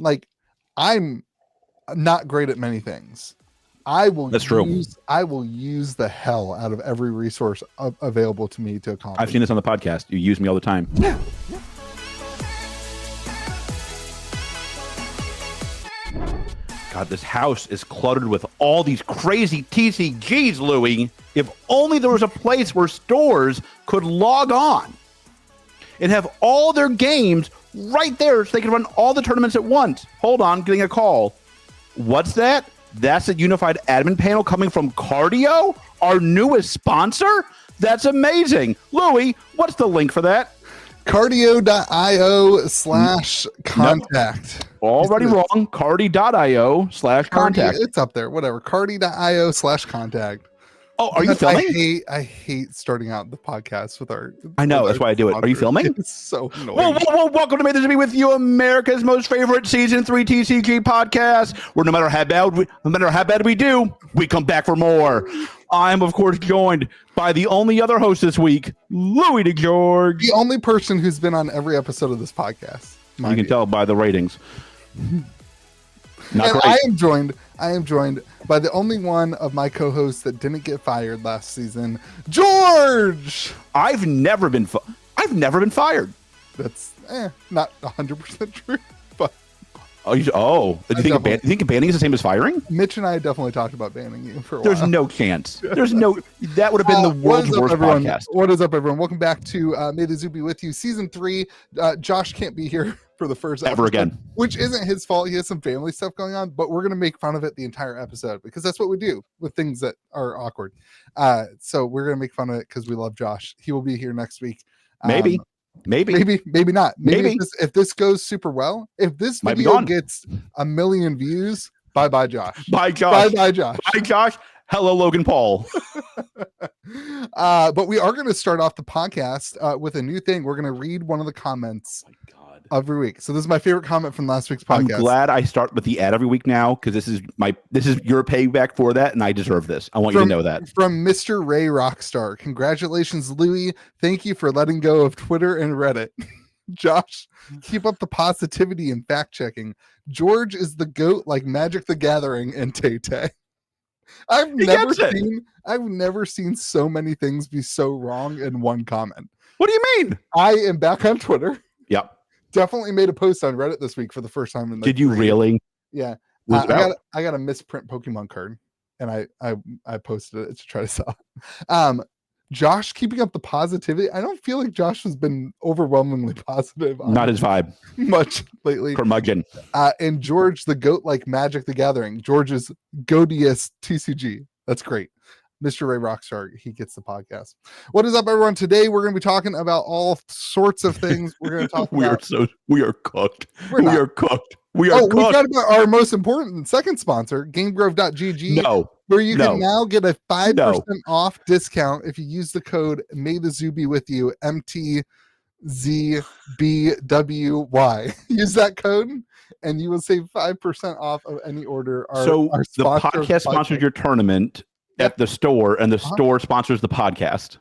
Like, I'm not great at many things. I will use the hell out of every resource available to me to accomplish. I've seen this on the podcast. You use me all the time. Yeah. God, this house is cluttered with all these crazy TCGs, Louie. If only there was a place where stores could log on and have all their games right there so they can run all the tournaments at once. Hold on, getting a call. What's that? That's a unified admin panel coming from Cardio, our newest sponsor? That's amazing. Louie, what's the link for that? Cardio.io/contact. Already wrong. Cardi.io/contact. It's up there. Whatever. Cardi.io/contact. Oh, are you filming? I hate starting out the podcast with our. I know. That's why I do it. Are you filming? It's so annoying. Whoa. Welcome to May This Be With You, America's most favorite Season 3 TCG podcast, where no matter how bad we do, we come back for more. I'm, of course, joined by the only other host this week, Louie DeGeorge. The only person who's been on every episode of this podcast. You can tell by the ratings. Not great. I am joined by the only one of my co-hosts that didn't get fired last season, George. I've never been fired. That's not 100% true, but do you think banning is the same as firing? Mitch and I definitely talked about banning you for a while. There's no chance. That would have been the world's worst podcast. What is up, everyone? Welcome back to May the Zoo Be With You, Season 3. Josh can't be here for the first episode, ever again, which isn't his fault. He has some family stuff going on, but we're going to make fun of it the entire episode because that's what we do with things that are awkward. So we're going to make fun of it because we love Josh. He will be here next week. Maybe not. Maybe if this goes super well, if this video gets 1 million views, bye Josh. Bye Josh. Bye Josh. Bye Josh. Hello Logan Paul. But we are going to start off the podcast with a new thing. We're going to read one of the comments every week. So this is my favorite comment from last week's podcast. I'm glad I start with the ad every week now because this is your payback for that, and I deserve this. I want you to know that. From Mr. Ray Rockstar. Congratulations, Louie. Thank you for letting go of Twitter and Reddit. Josh, keep up the positivity and fact checking. George is the GOAT like Magic the Gathering and Tay-Tay. I've never seen so many things be so wrong in one comment. What do you mean? I am back on Twitter. Yep. Definitely made a post on Reddit this week for the first time. Did you really? Yeah. I got a misprint Pokemon card and I posted it to try to sell it. Josh keeping up the positivity. I don't feel like Josh has been overwhelmingly positive. Not his vibe. Much lately. Curmudgeon. And George, the GOAT like Magic the Gathering. George's goatiest TCG. That's great. Mr. Ray Rockstar, he gets the podcast. What is up, everyone? Today we're going to be talking about all sorts of things. We're going to talk we are cooked. We are cooked. We are cooked. We've got our most important second sponsor, GameGrove.gg. Where you can now get a 5% off discount if you use the code May the Zoo Be With You, mtgcommunity. Use that code and you will save 5% off of any order. The podcast sponsors your tournament at the store, and the store sponsors the podcast.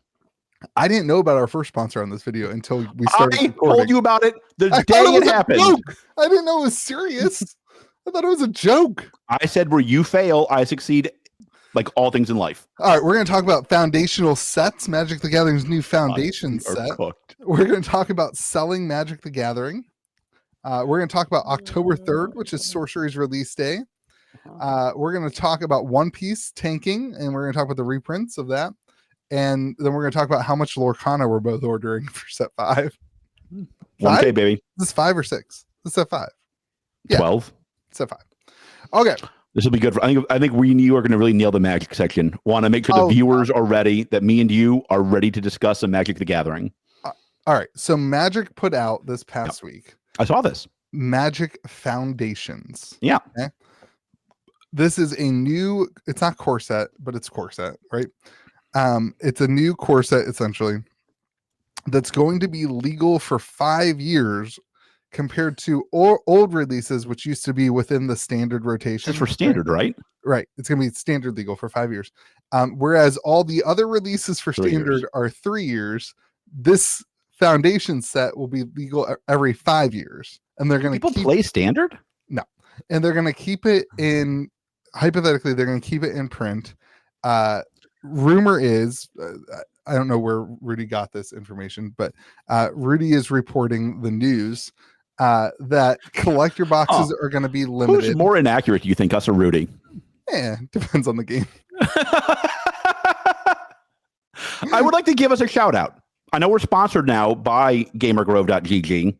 I didn't know about our first sponsor on this video until we started recording. Told you about it the day it happened. I didn't know it was serious. I thought it was a joke. I said where you fail, I succeed, like all things in life. All right, we're going to talk about foundational sets, Magic the Gathering's new foundation set. We're going to talk about selling Magic the Gathering. We're going to talk about October 3rd, which is Sorcery's release day. We're going to talk about One Piece tanking, and we're going to talk about the reprints of that. And then we're going to talk about how much Lorcana we're both ordering for set 5. 1K, baby. This is 5 or 6? This is set 5. Yeah. 12. Set 5. Okay. This will be good. I think we and you are going to really nail the Magic section. Want to make sure the viewers are ready, that me and you are ready to discuss some Magic the Gathering. All right. So Magic put out this past week. I saw this. Magic Foundations. Yeah. Okay. This is a new, it's not core set, but it's core set, right? It's a new core set essentially that's going to be legal for 5 years compared to old releases, which used to be within the standard rotation. It's for standard, right? Right. It's going to be standard legal for 5 years. Whereas all the other releases for standard are 3 years. This foundation set will be legal every 5 years. And they're going to play standard? And they're going to keep it in, hypothetically, they're going to keep it in print. Rumor is, I don't know where Rudy got this information, but Rudy is reporting the news that collector boxes are going to be limited. Who's more inaccurate, do you think, us or Rudy? Yeah, depends on the game. I would like to give us a shout out. I know we're sponsored now by gamergrove.gg,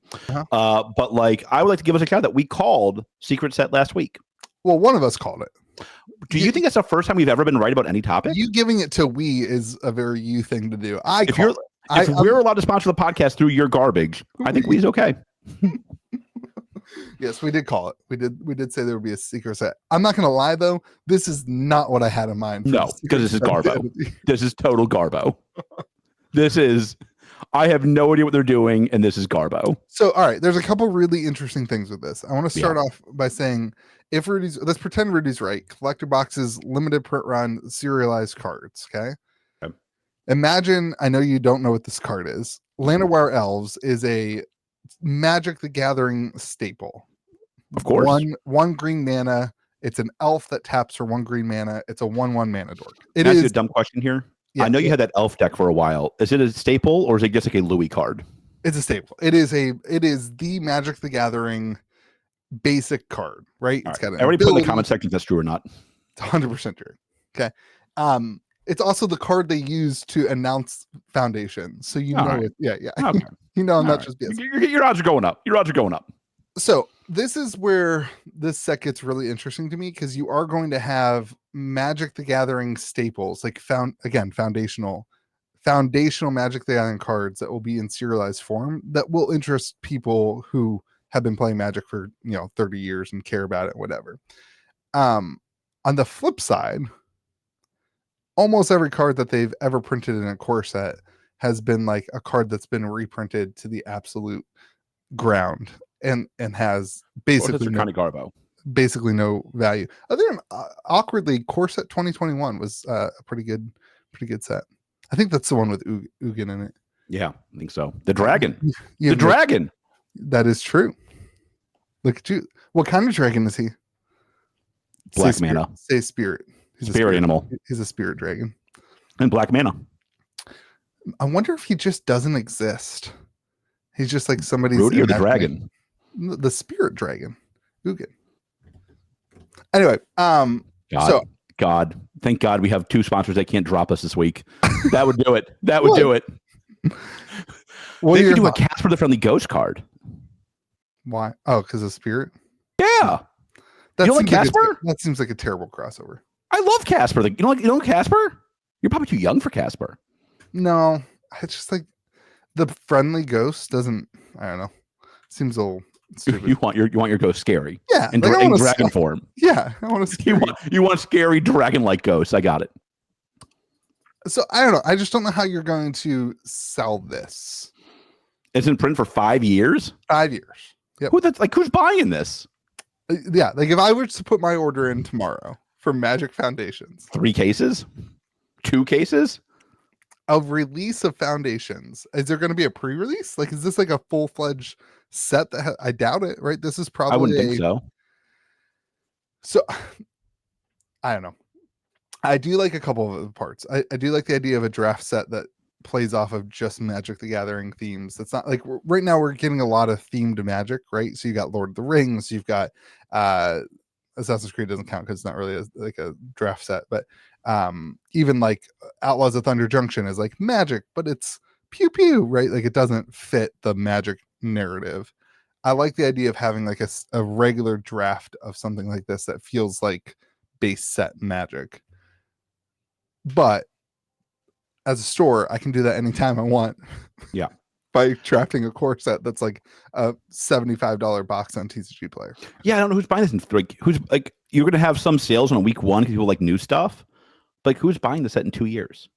but like I would like to give us a shout out. We called Secret Set last week. Well, one of us called it. Do you think that's the first time we've ever been right about any topic? You giving it to we is a very you thing to do. If we're allowed to sponsor the podcast through your garbage, I think we's okay. Yes, we did call it. We did say there would be a secret set. I'm not going to lie though. This is not what I had in mind. No, because this is Garbo. This is total Garbo. I have no idea what they're doing, and this is Garbo. So, all right, there's a couple really interesting things with this. I want to start off by saying, let's pretend Rudy's right. Collector boxes, limited print run, serialized cards. Okay. Imagine, I know you don't know what this card is. Land of Wire Elves is a Magic the Gathering staple. Of course. One green mana. It's an elf that taps for 1 green mana. It's a 1/1 mana dork. Can I ask you a dumb question here? Yeah, I know you had that elf deck for a while. Is it a staple or is it just like a Louis card? It's a staple. It is the Magic the Gathering basic card, right? It's got everybody put in the comment section if that's true or not. It's 100% true. Okay. It's also the card they use to announce Foundation. So you know it. Yeah. Okay. You know, I'm not just BS. Your odds are going up. Your odds are going up. So this is where this set gets really interesting to me, because you are going to have Magic the Gathering staples, like foundational Magic the Gathering cards that will be in serialized form that will interest people who have been playing Magic for 30 years and care about it, whatever. On the flip side, almost every card that they've ever printed in a core set has been like a card that's been reprinted to the absolute ground and has basically basically no value. Other than awkwardly, core set 2021 was a pretty good set. I think that's the one with Ugin in it. Yeah, I think so. The dragon. The dragon. That is true. Look at you. What kind of dragon is he? Black mana. Say spirit. He's a spirit animal. He's a spirit dragon. And black mana. I wonder if he just doesn't exist. He's just like somebody's Rudy or the dragon? The spirit dragon. Ugin. Anyway, God. Thank God we have 2 sponsors that can't drop us this week. That would do it. That would do it. They could do a Casper the Friendly Ghost card. Why? Oh, because of spirit? Yeah. You don't like Casper? That seems like a terrible crossover. I love Casper. You don't like Casper? You're probably too young for Casper. No, it's just like the friendly ghost doesn't. I don't know. Seems a little stupid. You want your ghost scary. Yeah, in dragon form. Yeah, I want to. You want scary dragon-like ghosts. I got it. So I don't know. I just don't know how you're going to sell this. It's in print for 5 years. 5 years. Yep. Who's buying this? Yeah, like if I were to put my order in tomorrow for Magic Foundations, 3 cases, 2 cases. A release of Foundations. Is there going to be a pre-release? Like, is this like a full-fledged set? That I doubt it. Right? This is probably. I wouldn't think so. So, I don't know. I do like a couple of the parts. I do like the idea of a draft set that plays off of just Magic the Gathering themes. That's not like right now we're getting a lot of themed Magic, right? So you got Lord of the Rings. You've got Assassin's Creed doesn't count because it's not really like a draft set, but even like Outlaws of Thunder Junction is like Magic, but it's pew pew, right? Like it doesn't fit the Magic narrative. I like the idea of having like a regular draft of something like this that feels like base set Magic. But as a store, I can do that anytime I want. Yeah. By drafting a core set that's like a $75 box on TCG Player. Yeah, I don't know who's buying this. You're going to have some sales on week 1 because people like new stuff. Like, who's buying the set in 2 years?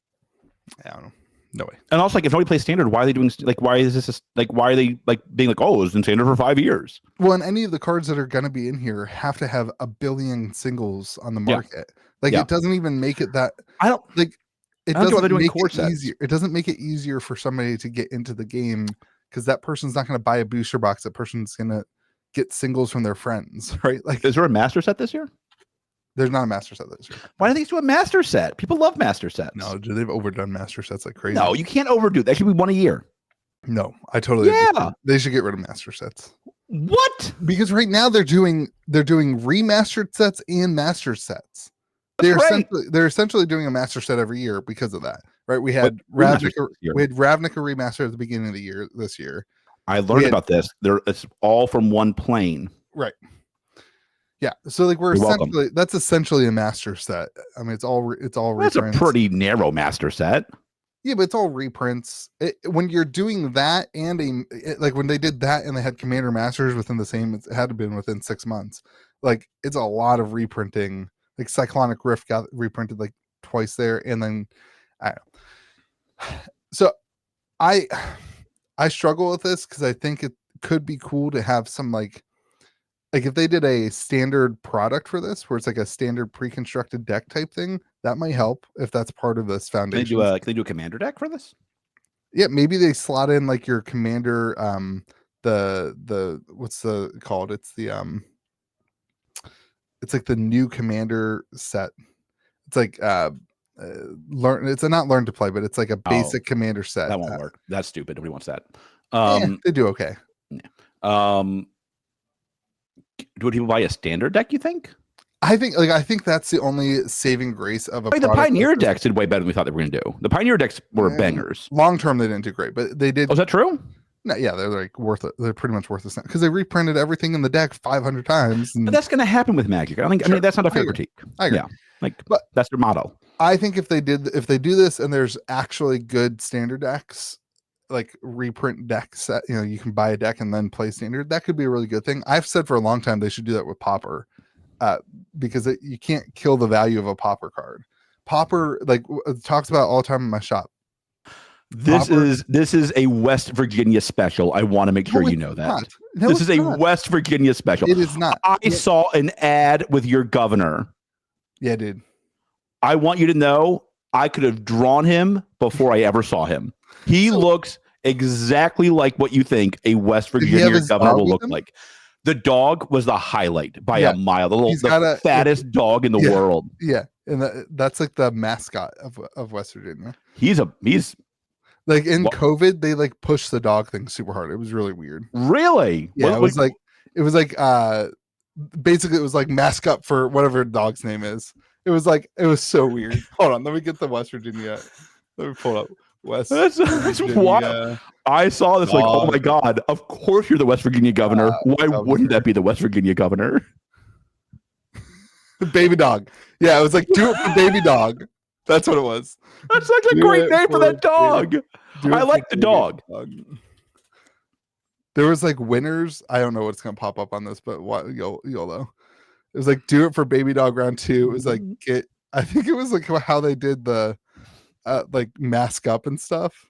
I don't know. No way. And also, like, if nobody plays standard, why are they doing why is this why are they being like, oh, it was in standard for 5 years? Well, and any of the cards that are going to be in here have to have a billion singles on the market. It doesn't even make it that. I don't like. It doesn't make it easier. It doesn't make it easier for somebody to get into the game because that person's not going to buy a booster box. That person's going to get singles from their friends, right? Like, is there a master set this year? There's not a master set this year. Why do they do a master set? People love master sets. No, they've overdone master sets like crazy. No, you can't overdo it. That should be one a year. No, I totally agree. They should get rid of master sets. What? Because right now they're doing remastered sets and master sets. They're essentially doing a master set every year because of that. Right? We had Ravnica remastered at the beginning of the year this year. I learned about this. It's all from one plane. Right. Yeah, so like that's essentially a master set. I mean, it's all reprints. That's a pretty narrow master set. Yeah, but it's all reprints. When you're doing that and like when they did that and they had Commander Masters within the same, it had to have been within 6 months. Like it's a lot of reprinting. Like Cyclonic Rift got reprinted like twice there, and then I don't know. So I struggle with this because I think it could be cool to have some like if they did a standard product for this, where it's like a standard pre-constructed deck type thing, that might help if that's part of this foundation. Can they do a commander deck for this? Yeah, maybe they slot in like your commander, the what's the called? It's the it's like the new commander set. It's like it's not learn to play, but it's like a basic commander set. That won't work. That's stupid. Nobody wants that. They do okay. Yeah. Do people buy a standard deck, you think? I think that's the only saving grace of a the Pioneer decks did way better than we thought they were going to do. The Pioneer decks were bangers. Long term, they didn't do great, but they did. Oh, is that true? No, yeah, they're like worth it. They're pretty much worthless now because they reprinted everything in the deck 500 times. But that's going to happen with Magic. I mean, that's not a fair critique. I agree. Yeah, but that's their motto. I think if they do this and there's actually good standard decks, like reprint decks that you can buy a deck and then play standard, that could be a really good thing. I've said for a long time they should do that with Pauper, because you can't kill the value of a Pauper card. Pauper talks about all the time in my shop. This is a West Virginia special. I want to make sure you know that. This is a West Virginia special. It is not. I saw an ad with your governor. Yeah, dude. I want you to know I could have drawn him before I ever saw him. He looks exactly like what you think a West Virginia governor will look like. The dog was the highlight by a mile. The fattest dog in the world. Yeah, and that's like the mascot of West Virginia. He's like in COVID, they like pushed the dog thing super hard. It was really weird. Really? Yeah, it was like basically it was like mascot for whatever the dog's name is. It was so weird. Hold on, let me get the West Virginia. Let me pull up. That's wild. I saw this like, oh my god! Of course you're the West Virginia governor. Why wouldn't that be the West Virginia governor? Baby dog. Yeah, it was like do it for baby dog. That's what it was. That's such a great name for that dog. I like the dog. There was like winners. I don't know what's gonna pop up on this, but YOLO. It was like do it for baby dog round 2. It was like I think it was like how they did the like mask up and stuff.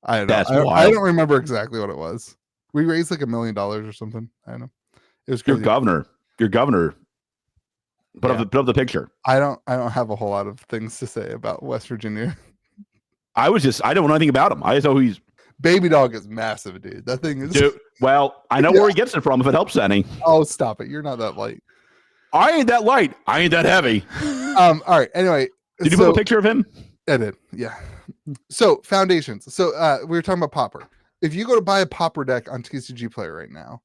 I don't know. I don't remember exactly what it was. We raised like $1 million or something. I don't know. It was crazy. Your governor. Put up the picture. I don't have a whole lot of things to say about West Virginia. I don't know anything about him. I just know he's baby dog is massive, dude. That thing is. Dude, well, I know where he gets it from. If it helps any. Oh, stop it! You're not that light. I ain't that light. I ain't that heavy. All right. Anyway, did you put a picture of him? I did. Yeah. So foundations. So we were talking about Pauper. If you go to buy a Pauper deck on TCG Player right now,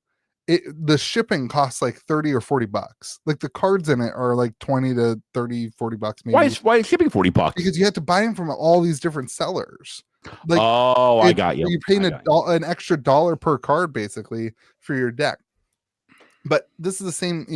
the shipping costs like $30 or $40. Like the cards in it are like $20 to $30, $40 maybe. Why is shipping $40? Because you have to buy them from all these different sellers. Like, I got you. You're paying an extra $1 per card basically for your deck. But this is the same,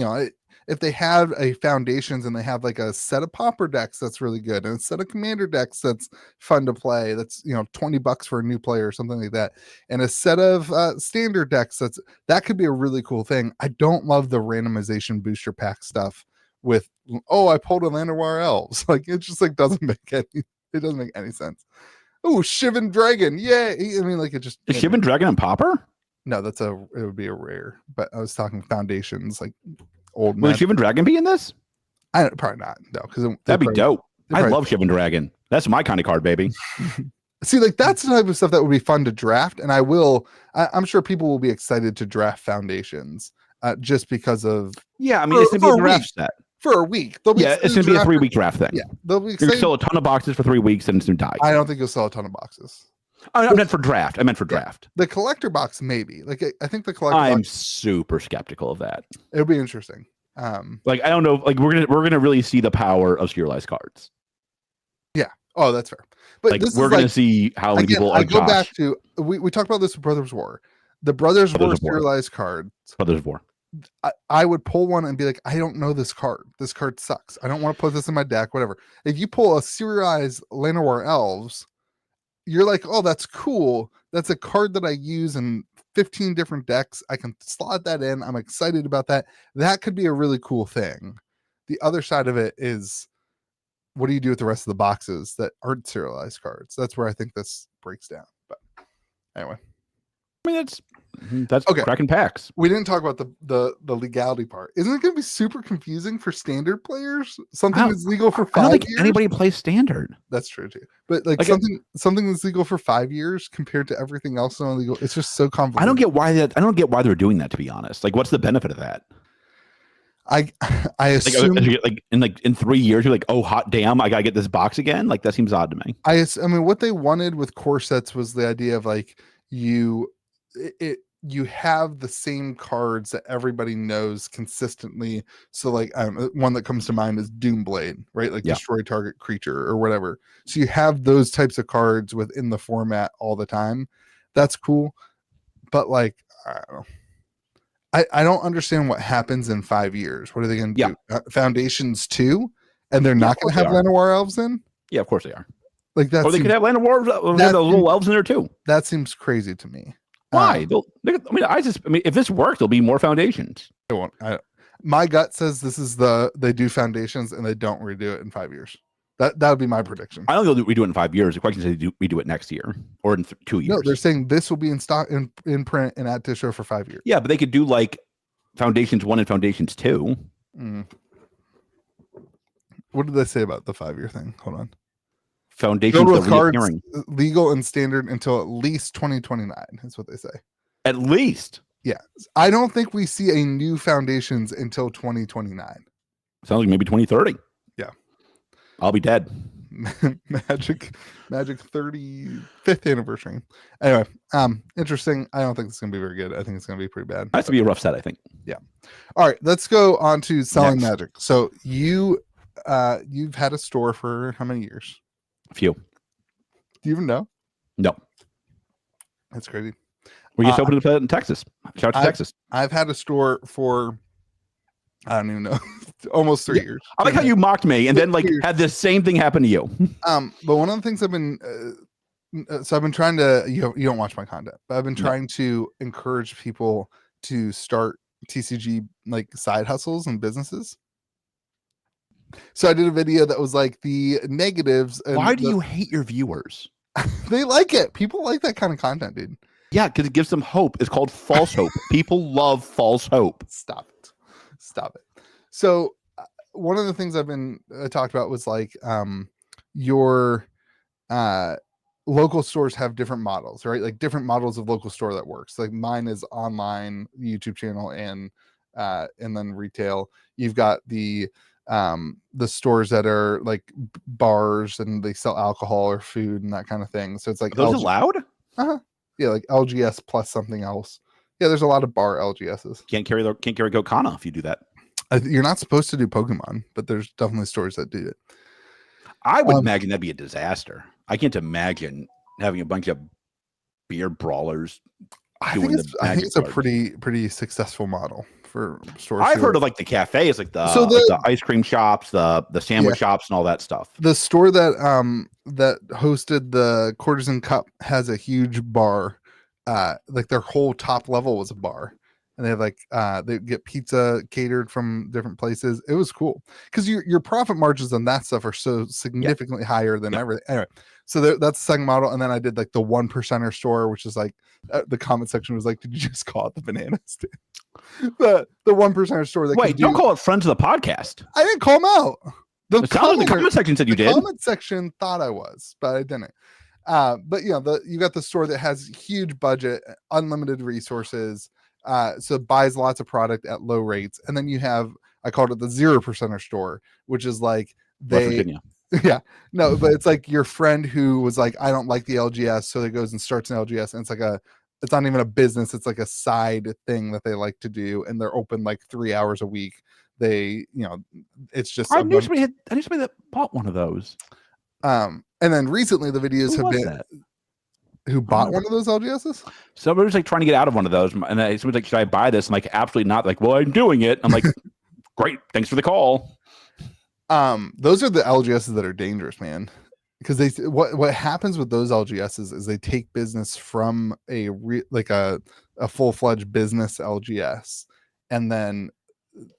if they have a foundations and they have like a set of Pauper decks that's really good and a set of commander decks that's fun to play, that's $20 for a new player or something like that, and a set of standard decks that could be a really cool thing. I don't love the randomization booster pack stuff with I pulled a Llanowar Elves. Like it just like doesn't make any sense. Oh, Shivan Dragon, yeah. I mean, like it just is Shivan Dragon and Pauper? No, it would be a rare. But I was talking foundations like. Will Shivan Dragon be in this? Probably not. No, because that'd be dope. I love Shivan Dragon. That's my kind of card, baby. See, like that's the type of stuff that would be fun to draft, and I'm sure people will be excited to draft foundations just because of I mean it's gonna be a draft set for a week. It's gonna be a 3-week draft thing. Yeah, they'll be excited. You sell a ton of boxes for 3 weeks and it's gonna die. I don't think you'll sell a ton of boxes. I meant for draft. The collector box, maybe. Like I think the collector. I'm super skeptical of that. It'll be interesting. Like I don't know. Like we're gonna really see the power of serialized cards. Yeah. Oh, that's fair. But like we're gonna see how many people. I go back to we talked about this with Brothers War. The Brothers War serialized cards. Brothers War. I would pull one and be like, I don't know this card. This card sucks. I don't want to put this in my deck. Whatever. If you pull a serialized Llanowar Elves, you're like, oh, that's cool. That's a card that I use in 15 different decks. I can slot that in. I'm excited about that. That could be a really cool thing. The other side of it is, what do you do with the rest of the boxes that aren't serialized cards? That's where I think this breaks down. But anyway, I mean that's okay. Cracking packs. We didn't talk about the legality part. Isn't it going to be super confusing for standard players? Something that's legal for 5 years. I don't think anybody plays standard. That's true too. But like something that's legal for 5 years compared to everything else non legal, it's just so complicated. I don't get why they're doing that, to be honest. Like, what's the benefit of that? I assume like in 3 years you're like, oh hot damn, I gotta get this box again. Like that seems odd to me. I mean, what they wanted with core sets was the idea of like you have the same cards that everybody knows consistently. So like one that comes to mind is Doomblade, right? Like destroy target creature or whatever. So you have those types of cards within the format all the time. That's cool. But like, I don't know. I don't understand what happens in 5 years. What are they going to do? Foundations 2? And they're not going to have Llanowar Elves in? Yeah, of course they are. Like that. Or they could have Llanowar the little elves in there too. That seems crazy to me. Why? I mean, if this works, there'll be more foundations. It won't. My gut says this is they do foundations and they don't redo it in 5 years. That would be my prediction. I don't know we do it in 5 years. The question is, we do it next year or in 2 years? No, they're saying this will be in stock in print and at show for 5 years. Yeah, but they could do like Foundations 1 and Foundations 2. What did they say about the 5 year thing? Hold on. Foundations with cards legal and standard until at least 2029 is what they say. At least. Yeah. I don't think we see a new Foundations until 2029. Sounds like maybe 2030. Yeah. I'll be dead. Magic 35th anniversary. Anyway, interesting. I don't think it's gonna be very good. I think it's gonna be pretty bad. That's to be a rough set, I think. Yeah. All right, let's go on to selling Magic. So you've had a store for how many years? A few. Do you even know? No. That's crazy. We just opened it in Texas. Shout out to Texas. I've had a store for, I don't even know, almost 3 years. I like how you mocked me and then like had the same thing happen to you. But one of the things I've been trying to, you don't watch my content, but I've been trying to encourage people to start TCG like side hustles and businesses. So I did a video that was like the negatives. Why do you hate your viewers? They like it. People like that kind of content, dude. Yeah, because it gives them hope. It's called false hope. People love false hope. Stop it. So one of the things I've been talked about was like your local stores have different models, right? Like different models of local store that works. Like mine is online, YouTube channel, and then retail. You've got the stores that are like bars and they sell alcohol or food and that kind of thing. So it's like, are those allowed? Yeah, like LGS plus something else. Yeah, there's a lot of bar LGSs. Can't carry Gokana if you do that. You're not supposed to do Pokemon, but there's definitely stores that do it. I would imagine that'd be a disaster. I can't imagine having a bunch of beer brawlers. I think it's a pretty successful model for stores. I've heard of like the cafes, like the ice cream shops, the sandwich shops, and all that stuff. The store that hosted the Courtesan Cup has a huge bar. Like their whole top level was a bar, and they have like they get pizza catered from different places. It was cool because your profit margins on that stuff are so significantly higher than everything. Anyway, so that's the second model, and then I did like the 1%er store, which is like the comment section was like, "Did you just call it the banana stand?" the 1%er store. Don't call it friends of the podcast. I didn't call them out. The comment section said you did. The comment section thought I was, but I didn't. But you know, you got the store that has huge budget, unlimited resources, so it buys lots of product at low rates. And then you have, I called it the 0%er store, which is like West Virginia. Yeah, no, but it's like your friend who was like, I don't like the LGS, so he goes and starts an LGS, and it's not even a business, it's like a side thing that they like to do, and they're open like 3 hours a week. They, you know, it's just I knew somebody that bought one of those. And then recently the videos have been who bought one of those LGSs. Somebody was like trying to get out of one of those, and somebody's like, should I buy this? I'm like, absolutely not. Like, well, I'm doing it. I'm like, great, thanks for the call. Those are the LGSs that are dangerous, man, because what happens with those LGSs is they take business from a full-fledged business LGS, and then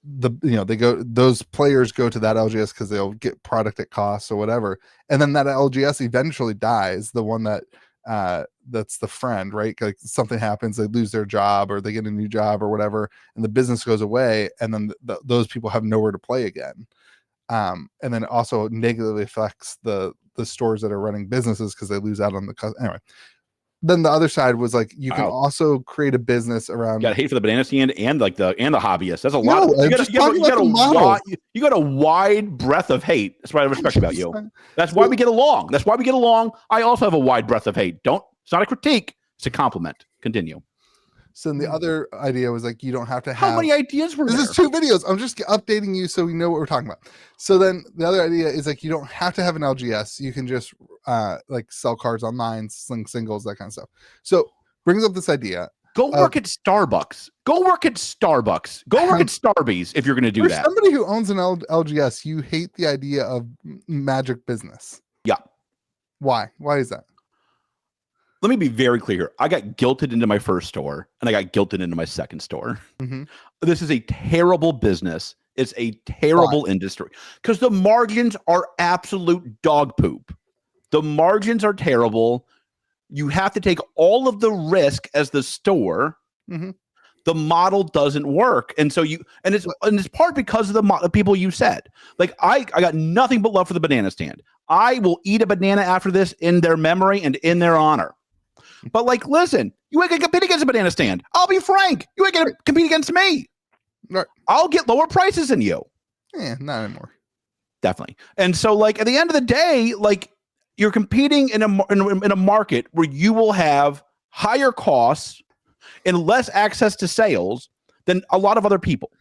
those players go to that LGS because they'll get product at cost or whatever, and then that LGS eventually dies. The one that's the friend, right? Like something happens, they lose their job or they get a new job or whatever, and the business goes away, and then those people have nowhere to play again. And then it also negatively affects the stores that are running businesses because they lose out on the anyway. Then the other side was like, you can also create a business around. You got hate for the banana stand and the hobbyist. That's a lot. You got a wide breadth of hate. That's what I respect about you. That's why we get along. I also have a wide breadth of hate. It's not a critique. It's a compliment. Continue. So then the other idea was like, you don't have to have. How many ideas were there? This is 2 videos. I'm just updating you so we know what we're talking about. So then the other idea is like, you don't have to have an LGS. You can just like sell cards online, sling singles, that kind of stuff. So brings up this idea. Go work at Starbucks. Go work at Starbucks. Go work at Starbucks if you're going to do that. Somebody who owns an LGS, you hate the idea of magic business. Yeah. Why? Why is that? Let me be very clear. I got guilted into my first store and I got guilted into my second store. Mm-hmm. This is a terrible business. It's a terrible industry because the margins are absolute dog poop. The margins are terrible. You have to take all of the risk as the store. Mm-hmm. The model doesn't work. And so it's part because of the people you said. Like I got nothing but love for the banana stand. I will eat a banana after this in their memory and in their honor. But like, listen, you ain't gonna compete against a banana stand. I'll be frank. You ain't gonna compete against me. Right. I'll get lower prices than you. Yeah, not anymore. Definitely. And so like at the end of the day, like you're competing in a market where you will have higher costs and less access to sales than a lot of other people.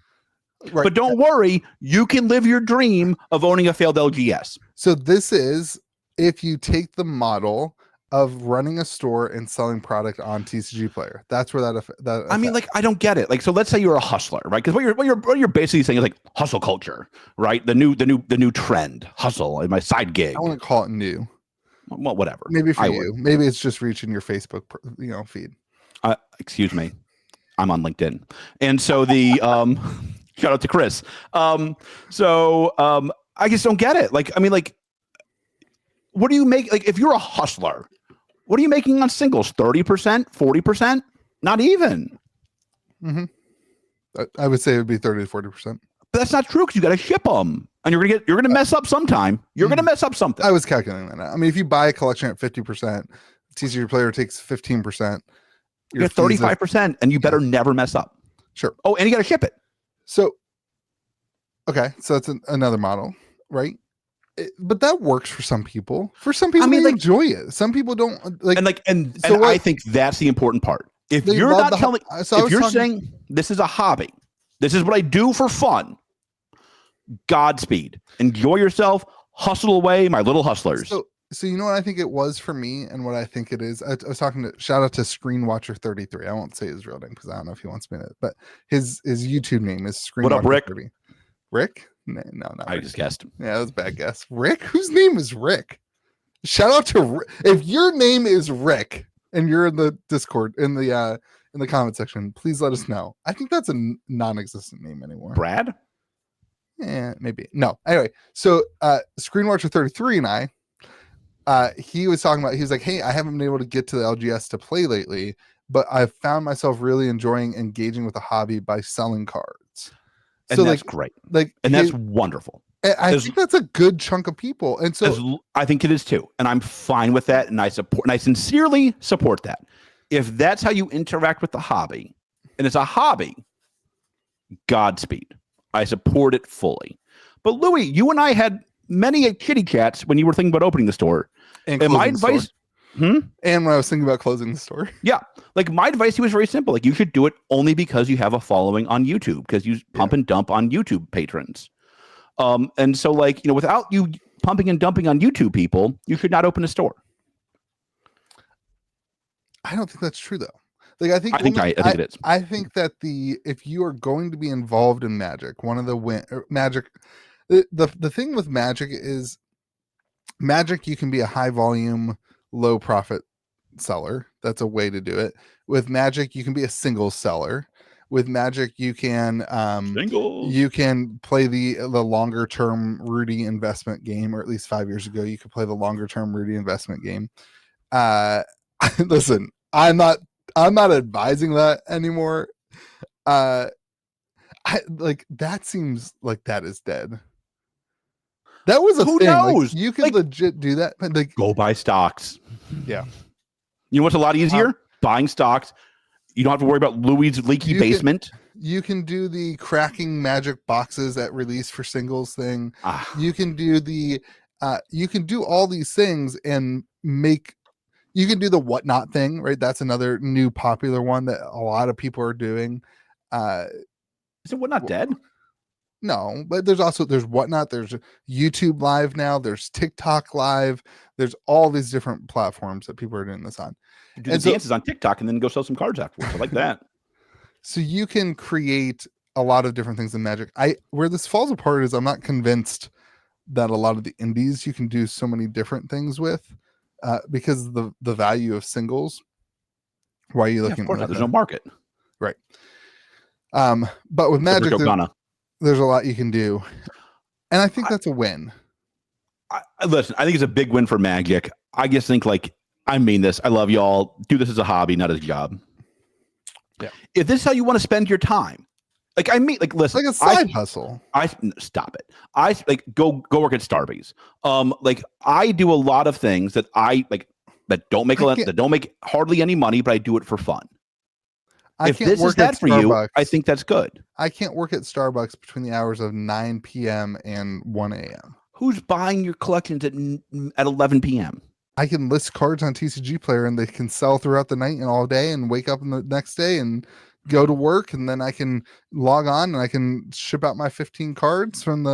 Right. But don't worry, you can live your dream of owning a failed LGS. So this is if you take the model of running a store and selling product on TCG Player. That's where that I mean, like, I don't get it. Like, so let's say you're a hustler, right? Because what you're basically saying is like hustle culture, right? The new trend, hustle, my side gig. I want to call it new. Well, whatever. Maybe for you. Maybe it's just reaching your Facebook, feed. Excuse me. I'm on LinkedIn. And so the shout out to Chris. I just don't get it. Like, I mean, like, what do you make? Like, if you're a hustler, what are you making on singles? 30%, 40%? Not even. Mm-hmm. I would say it would be 30 to 40%. But that's not true because you got to ship them, and you're gonna mess up sometime. You're gonna mess up something. I was calculating that. I mean, if you buy a collection at 50%, TCG Player takes 15%. You get 35%, and you better never mess up. Sure. Oh, and you got to ship it. So, okay, so that's another model, right? But that works for some people. For some people, they enjoy it. Some people don't like. And I think that's the important part. If you're not telling, if you're saying this is a hobby, this is what I do for fun. Godspeed. Enjoy yourself. Hustle away, my little hustlers. So you know what I think it was for me, and what I think it is. I was talking to shout out to Screenwatcher33. I won't say his real name because I don't know if he wants me to. But his YouTube name is Screenwatcher33. What up, Rick? Rick? No, not I Rick. just guessed. Yeah, that was a bad guess. Rick? Whose name is Rick? Shout out to Rick. If your name is Rick and you're in the Discord in the comment section, please let us know. I think that's a non-existent name anymore. Brad? Yeah, maybe. No. Anyway, so Screenwatcher33 and he was talking about, he was like, hey, I haven't been able to get to the LGS to play lately, but I've found myself really enjoying engaging with a hobby by selling cards. And so that's great. That's wonderful. I think that's a good chunk of people. And so I think it is too. And I'm fine with that. And I sincerely support that. If that's how you interact with the hobby, and it's a hobby, Godspeed. I support it fully. But Louis, you and I had many kitty chats when you were thinking about opening the store. And my advice, and when I was thinking about closing the store. Yeah. Like my advice to you was very simple. Like you should do it only because you have a following on YouTube, because you pump and dump on YouTube patrons. And so like, without you pumping and dumping on YouTube people, you should not open a store. I don't think that's true though. Like I think it is. I think that if you are going to be involved in Magic, one of the Magic, the thing with Magic is Magic, you can be a high volume, low profit seller. That's a way to do it. With Magic, you can be a single seller. With Magic, you can play the longer term Rudy investment game, or at least 5 years ago, you could play the longer term Rudy investment game. Listen, I'm not advising that anymore. That seems like that is dead. That was a Who thing. knows? Like, you could legit do that, but go buy stocks. Yeah. You know what's a lot easier? Buying stocks. You don't have to worry about Louis' leaky basement. You can do the cracking Magic boxes at release for singles thing. You can do you can do all these things and you can do the whatnot thing, right? That's another new popular one that a lot of people are doing. Is it whatnot dead? No, but there's whatnot. There's YouTube Live now. There's TikTok Live. There's all these different platforms that people are doing this on. Do the dances on TikTok and then go sell some cards afterwards. I like that. So you can create a lot of different things in Magic. Where this falls apart is I'm not convinced that a lot of the indies you can do so many different things with, because of the value of singles. Why are you looking? Of course, there's no market, right? But with Magic, there's a lot you can do, and I think that's a win. Listen, I think it's a big win for Magic. I just think, I mean this. I love y'all. Do this as a hobby, not as a job. Yeah. If this is how you want to spend your time, listen, like a side hustle. Stop it. Go work at Starbucks. I do a lot of things that that don't make hardly any money, but I do it for fun. If this is that for you, I think that's good. I can't work at Starbucks between the hours of 9 p.m. and 1 a.m. Who's buying your collections at 11 p.m.? I can list cards on TCG Player and they can sell throughout the night and all day, and wake up in the next day and go to work, and then I can log on and I can ship out my 15 cards from the.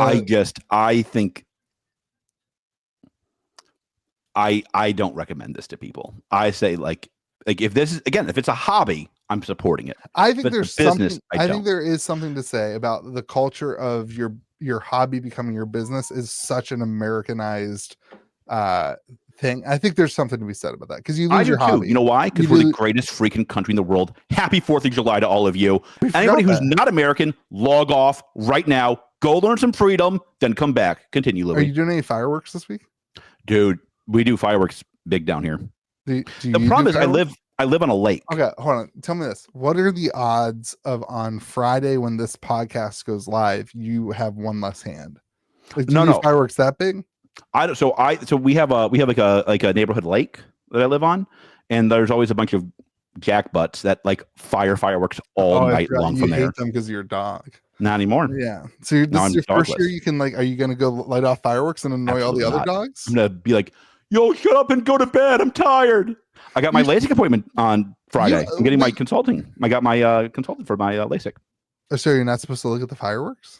I think I don't recommend this to people. I say if this is, again, if it's a hobby, I'm supporting it. I think there's something. I think there is something to say about the culture of your hobby becoming your business is such an Americanized thing. I think there's something to be said about that, because you lose your hobby. You know why? Because we're the greatest freaking country in the world. Happy 4th of July to all of you. Anybody who's not American, log off right now. Go learn some freedom, then come back. Continue, Louis. Are you doing any fireworks this week? Dude, we do fireworks big down here. The problem is I live on a lake. Okay, hold on. Tell me this. What are the odds of on Friday when this podcast goes live, you have one less hand? No fireworks that big? So we have a neighborhood lake that I live on, and there's always a bunch of jackbutts that fire fireworks all night long from there. You hate them because of your dog. Not anymore. Yeah. So this is your first year you can are you gonna go light off fireworks and annoy all the other dogs? I'm gonna be like, yo, shut up and go to bed. I'm tired. I got my LASIK appointment on Friday. I'm getting my consulting. I got my consultant for my LASIK. So you're not supposed to look at the fireworks?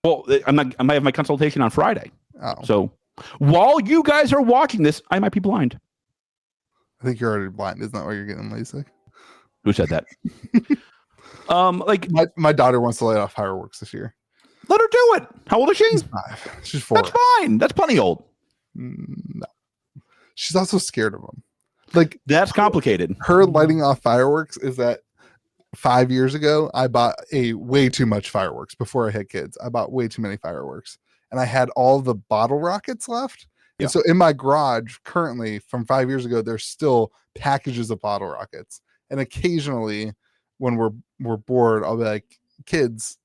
Well, I might have my consultation on Friday. Oh. So while you guys are watching this, I might be blind. I think you're already blind. Isn't that why you're getting LASIK? Who said that? My daughter wants to light off fireworks this year. Let her do it. How old is she? She's 5. She's 4. That's fine. That's plenty old. No. She's also scared of them. That's complicated. Her lighting off fireworks is that 5 years ago, I bought way too much fireworks before I had kids. I bought way too many fireworks, and I had all the bottle rockets left. Yeah. And so in my garage currently from 5 years ago, there's still packages of bottle rockets. And occasionally when we're bored, I'll be like, kids,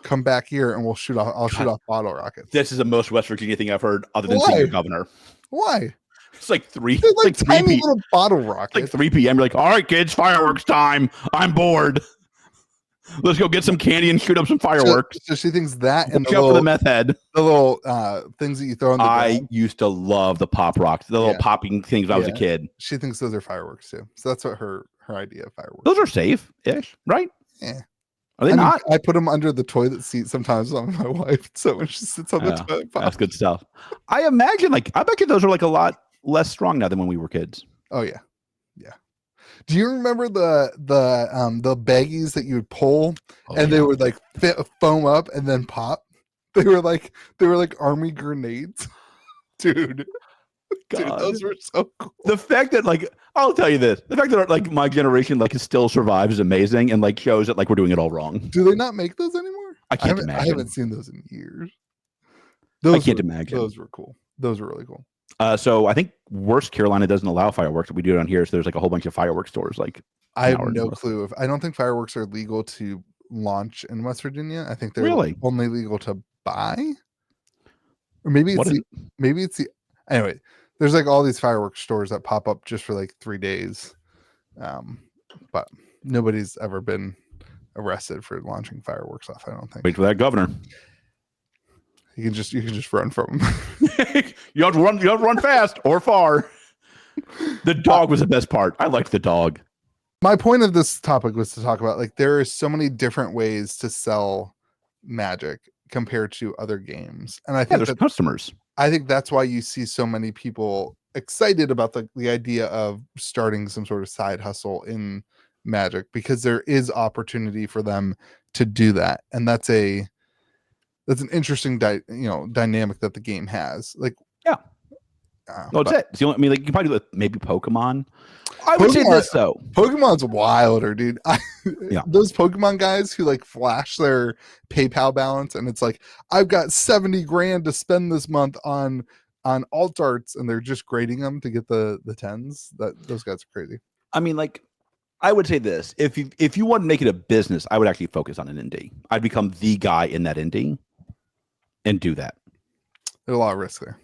come back here and we'll shoot off. I'll shoot off bottle rockets. This is the most West Virginia thing I've heard, other than Why? seeing your governor. Why? It's like three. They're like it's tiny little bottle rockets. Like 3 p.m. You're like, all right, kids, fireworks time. I'm bored. Let's go get some candy and shoot up some fireworks. So she thinks that and the meth head. The little things that you throw in the I used to love the pop rocks, the little popping things when I was a kid. She thinks those are fireworks too. So that's what her idea of fireworks. Those are safe-ish, right? Yeah. Are they not? I put them under the toilet seat sometimes on my wife. So when she sits on the toilet, that's good stuff. I imagine, I bet you those are like a lot less strong now than when we were kids. Oh yeah. Yeah. Do you remember the baggies that you would pull and they would like foam up and then pop? They were like army grenades. Dude. Dude, those were so cool. The fact that I'll tell you this, the fact that my generation still survives is amazing and shows that we're doing it all wrong. Do they not make those anymore? I can't imagine. I haven't seen those in years. I can't imagine. Those were cool. Those were really cool. So I think Worst Carolina doesn't allow fireworks. We do it on here. So there's a whole bunch of fireworks stores. I have no clue. I don't think fireworks are legal to launch in West Virginia. I think they're only legal to buy. Or maybe it's the anyway. There's all these fireworks stores that pop up just for 3 days, but nobody's ever been arrested for launching fireworks off. I don't think. Wait for that governor. You can just run from him. You have to run fast or far. The dog was the best part. I liked the dog. My point of this topic was to talk about there are so many different ways to sell Magic compared to other games, and I think there's customers. I think that's why you see so many people excited about the idea of starting some sort of side hustle in Magic, because there is opportunity for them to do that, and that's an interesting dynamic that the game has. That's it. It's the only, you can probably do it, maybe Pokemon. I would say this though. Pokemon's wilder, dude. Those Pokemon guys who flash their PayPal balance and it's I've got 70 grand to spend this month on alt arts, and they're just grading them to get the 10s. Those guys are crazy. I mean, I would say this: if you want to make it a business, I would actually focus on an indie. I'd become the guy in that indie and do that. There's a lot of risk there.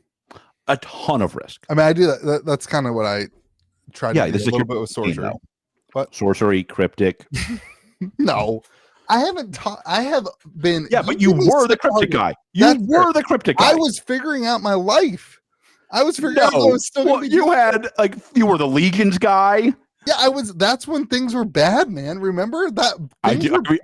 A ton of risk. I mean, I do that. That's kind of what I tried to do this a is little bit with Sorcery. What? Sorcery, Cryptic. No, I haven't taught. I have been. Yeah, but you were the Cryptic guy. You were the Cryptic guy. I was figuring out my life. I was figuring out I was still. Well, you had you were the Legions guy. Yeah, I was. That's when things were bad, man. Remember that?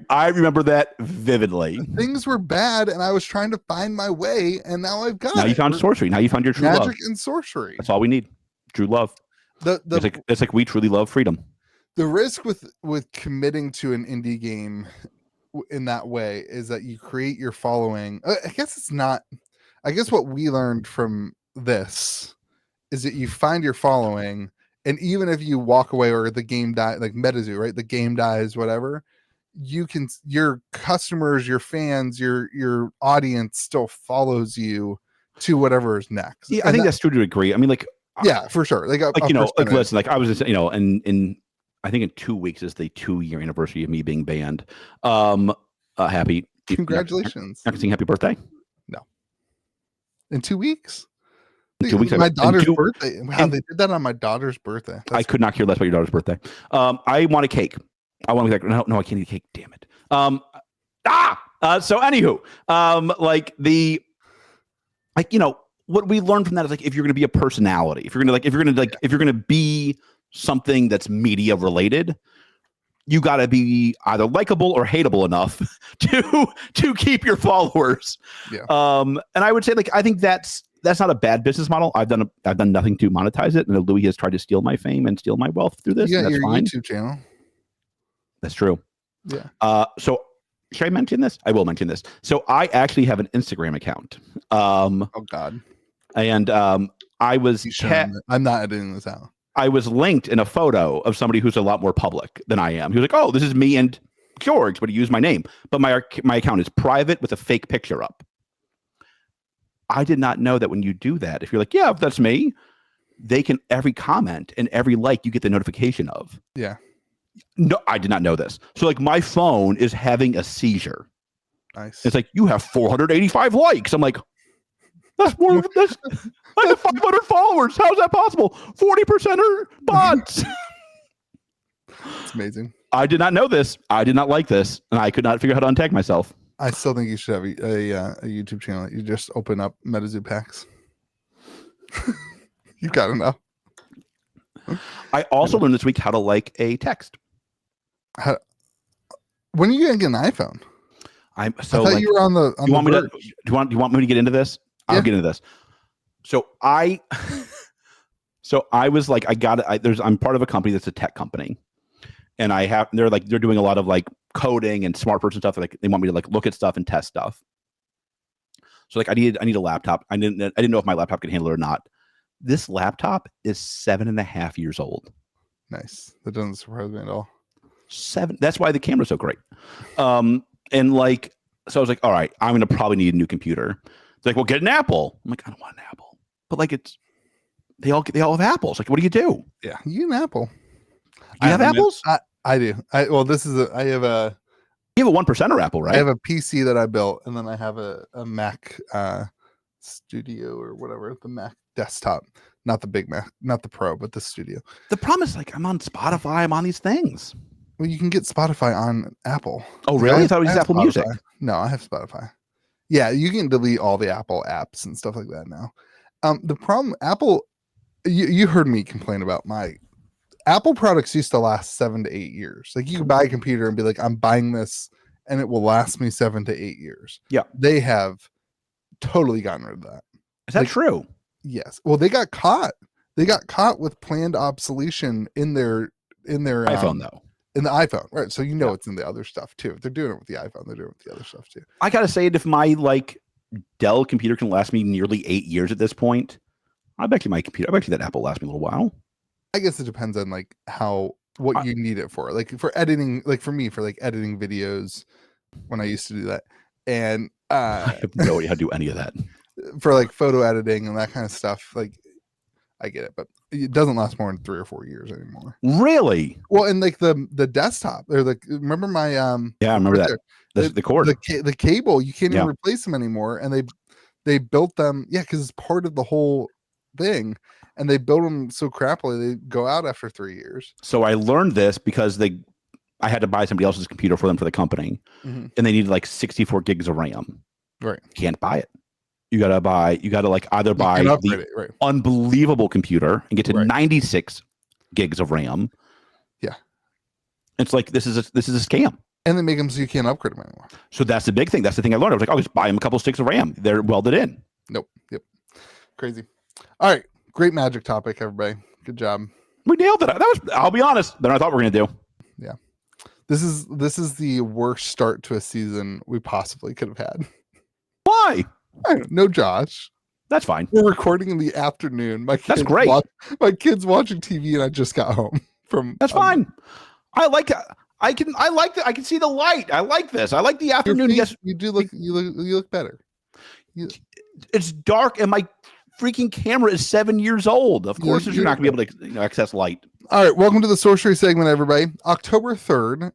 I remember that vividly. Things were bad, and I was trying to find my way, and now I've got. Now you found Sorcery. Now you found your true Magic love. and Sorcery. That's all we need. True love. It's like we truly love freedom. The risk with committing to an indie game in that way is that you create your following. I guess it's not. I guess what we learned from this is that you find your following. And even if you walk away or the game dies, like MetaZoo, right? The game dies, whatever, your customers, your fans, your audience still follows you to whatever is next. Yeah, I think that's true to a degree. I mean, yeah, for sure. Listen, I was just, in I think in 2 weeks is the 2-year anniversary of me being banned. Happy. Congratulations. Not sing happy birthday? No. In 2 weeks? 2 weeks. My daughter's birthday. Wow, they did that on my daughter's birthday. I could not care less about your daughter's birthday. I want a cake. I want to be no, I can't eat a cake. Damn it. So anywho, what we learned from that is if you're going to be a personality, if you're going to be something that's media related, you got to be either likable or hateable enough to keep your followers. Yeah. And I would say I think that's not a bad business model. I've done nothing to monetize it, and Louis has tried to steal my fame and steal my wealth through this. Yeah, that's your fine. YouTube channel. That's true. Yeah. So should I mention this? I will mention this. So I actually have an Instagram account. Oh God. And I was. I'm not editing this out. I was linked in a photo of somebody who's a lot more public than I am. He was like, "Oh, this is me and George," but he used my name. But my account is private with a fake picture up. I did not know that when you do that, if you're like, yeah, if that's me, they can every comment and every like you get the notification of. Yeah. No, I did not know this. So my phone is having a seizure Nice. It's like, you have 485 likes. I'm like, that's more than this. I have 500 followers. How's that possible? 40% are bots. It's amazing. I did not know this. I did not like this, and I could not figure out how to untag myself. I still think you should have a YouTube channel. You just open up MetaZoo packs. You've got enough. I also learned this week how to like a text. When are you gonna get an iPhone? I thought like, you were on the. Do you want me to get into this? I'll get into this. So I was like, I'm part of a company that's a tech company, and they're doing a lot of like coding and smart person stuff. Like they want me to like look at stuff and test stuff. So like I need a laptop. I didn't know if my laptop could handle it or not. This laptop is 7.5 years old. Nice. That doesn't surprise me at all. 7. That's why the camera's so great. And like, so I was like, all right, I'm gonna probably need a new computer. It's like, well, get an Apple. I'm like, I don't want an Apple. But like, they all have apples. Like, what do you do? Yeah, you get an Apple. You have apples? I do. I have a. You have a 1%er Apple, right? I have a PC that I built, and then I have a Mac Studio or whatever, the Mac desktop, not the big Mac, not the Pro, but the Studio. The problem is, like, I'm on Spotify. I'm on these things. Well, you can get Spotify on Apple. Oh, really? I thought it was Apple Spotify. Music. No, I have Spotify. Yeah, you can delete all the Apple apps and stuff like that now. The problem, Apple, you heard me complain about my Apple products used to last 7 to 8 years. Like you could buy a computer and be like, I'm buying this and it will last me 7 to 8 years. Yeah. They have totally gotten rid of that. Is that true? Yes. Well, they got caught. They got caught with planned obsolescence in their iPhone though. In the iPhone, right? So it's in the other stuff too. If they're doing it with the iPhone, they're doing it with the other stuff too. I gotta say, if my like Dell computer can last me nearly 8 years at this point, I bet you that Apple lasts me a little while. I guess it depends on like what you need it for. Like for editing, like for me, for like editing videos when I used to do that. And I have no idea how to do any of that. For like photo editing and that kind of stuff, like I get it, but it doesn't last more than 3 or 4 years anymore. Really? Well, and like the desktop, or like remember my yeah, I remember that. The cord, the cable, you can't even replace them anymore, and they built them, because it's part of the whole thing, and they build them so crappily they go out after 3 years. So I learned this because I had to buy somebody else's computer for them for the company, and they needed like 64 gigs of RAM. Right, can't buy it. You gotta like either buy the unbelievable computer and get to 96 gigs of RAM. Yeah, it's like this is a scam. And they make them so you can't upgrade them anymore. So that's the big thing. That's the thing I learned. I was like, I'll just buy them a couple sticks of RAM. They're welded in. Nope. Yep. Crazy. All right. Great Magic topic, everybody. Good job. We nailed it. I'll be honest, than I thought we were gonna do. Yeah. This is the worst start to a season we possibly could have had. Why? I don't know, Josh. That's fine. We're recording in the afternoon. That's great. My kid's watching TV, and I just got home from. That's fine. I like it. I can see the light. I like this. I like the afternoon. Yes, you do look. You look better. It's dark, and my freaking camera is 7 years old. Of course, you're not going to be able to access light. All right, welcome to the Sorcery segment, everybody. October 3rd.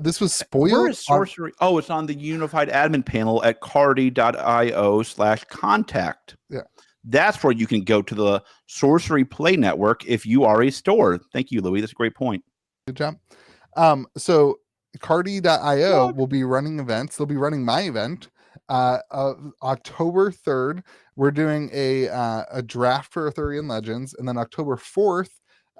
This was spoiled. Where is Sorcery? It's on the unified admin panel at cardi.io/contact. Yeah. That's where you can go to the Sorcery Play Network if you are a store. Thank you, Louis. That's a great point. Good job. So cardi.io will be running events. They'll be running my event. October 3rd, we're doing a draft for Arthurian Legends, and then October 4th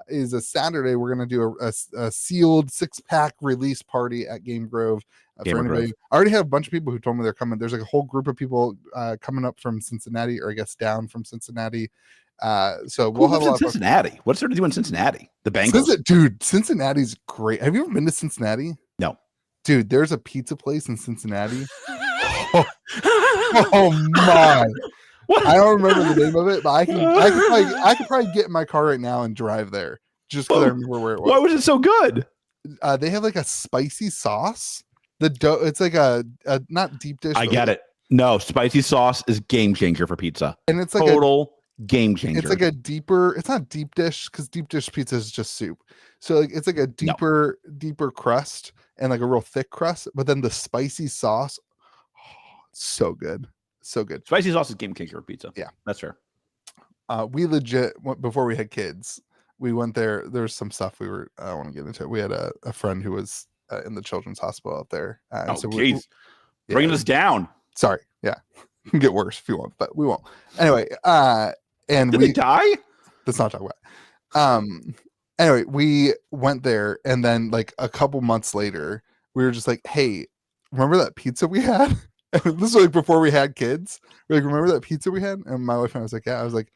is a Saturday. We're going to do a sealed 6-pack release party at Game Grove. For anybody, I already have a bunch of people who told me they're coming. There's like a whole group of people coming up from Cincinnati, or I guess down from Cincinnati. So we'll have a lot of Cincinnati. What's there to do in Cincinnati? The Bengals, dude. Cincinnati's great. Have you ever been to Cincinnati? No, dude. There's a pizza place in Cincinnati. Oh my! What? I don't remember the name of it, but I could probably get in my car right now and drive there just because I remember where it was. Why was it so good? They have like a spicy sauce. The dough, it's like a not deep dish. I get it. No, spicy sauce is game changer for pizza, and it's like total game changer. It's like a deeper. It's not deep dish because deep dish pizza is just soup. So like it's like a deeper crust and like a real thick crust. But then the spicy sauce. So good. So good. Spicy sauce is game changer pizza. Yeah. That's fair. We legit, before we had kids, we went there. There's some stuff I don't want to get into it. We had a friend who was in the children's hospital out there. Bringing us down. Sorry. Yeah. Can get worse if you want, but we won't. Anyway, and Did they die? Let's not talk about it. Anyway, we went there, and then like a couple months later, we were just like, hey, remember that pizza we had? And this was like before we had kids. We're like, remember that pizza we had? And my wife and I was like, yeah. I was like,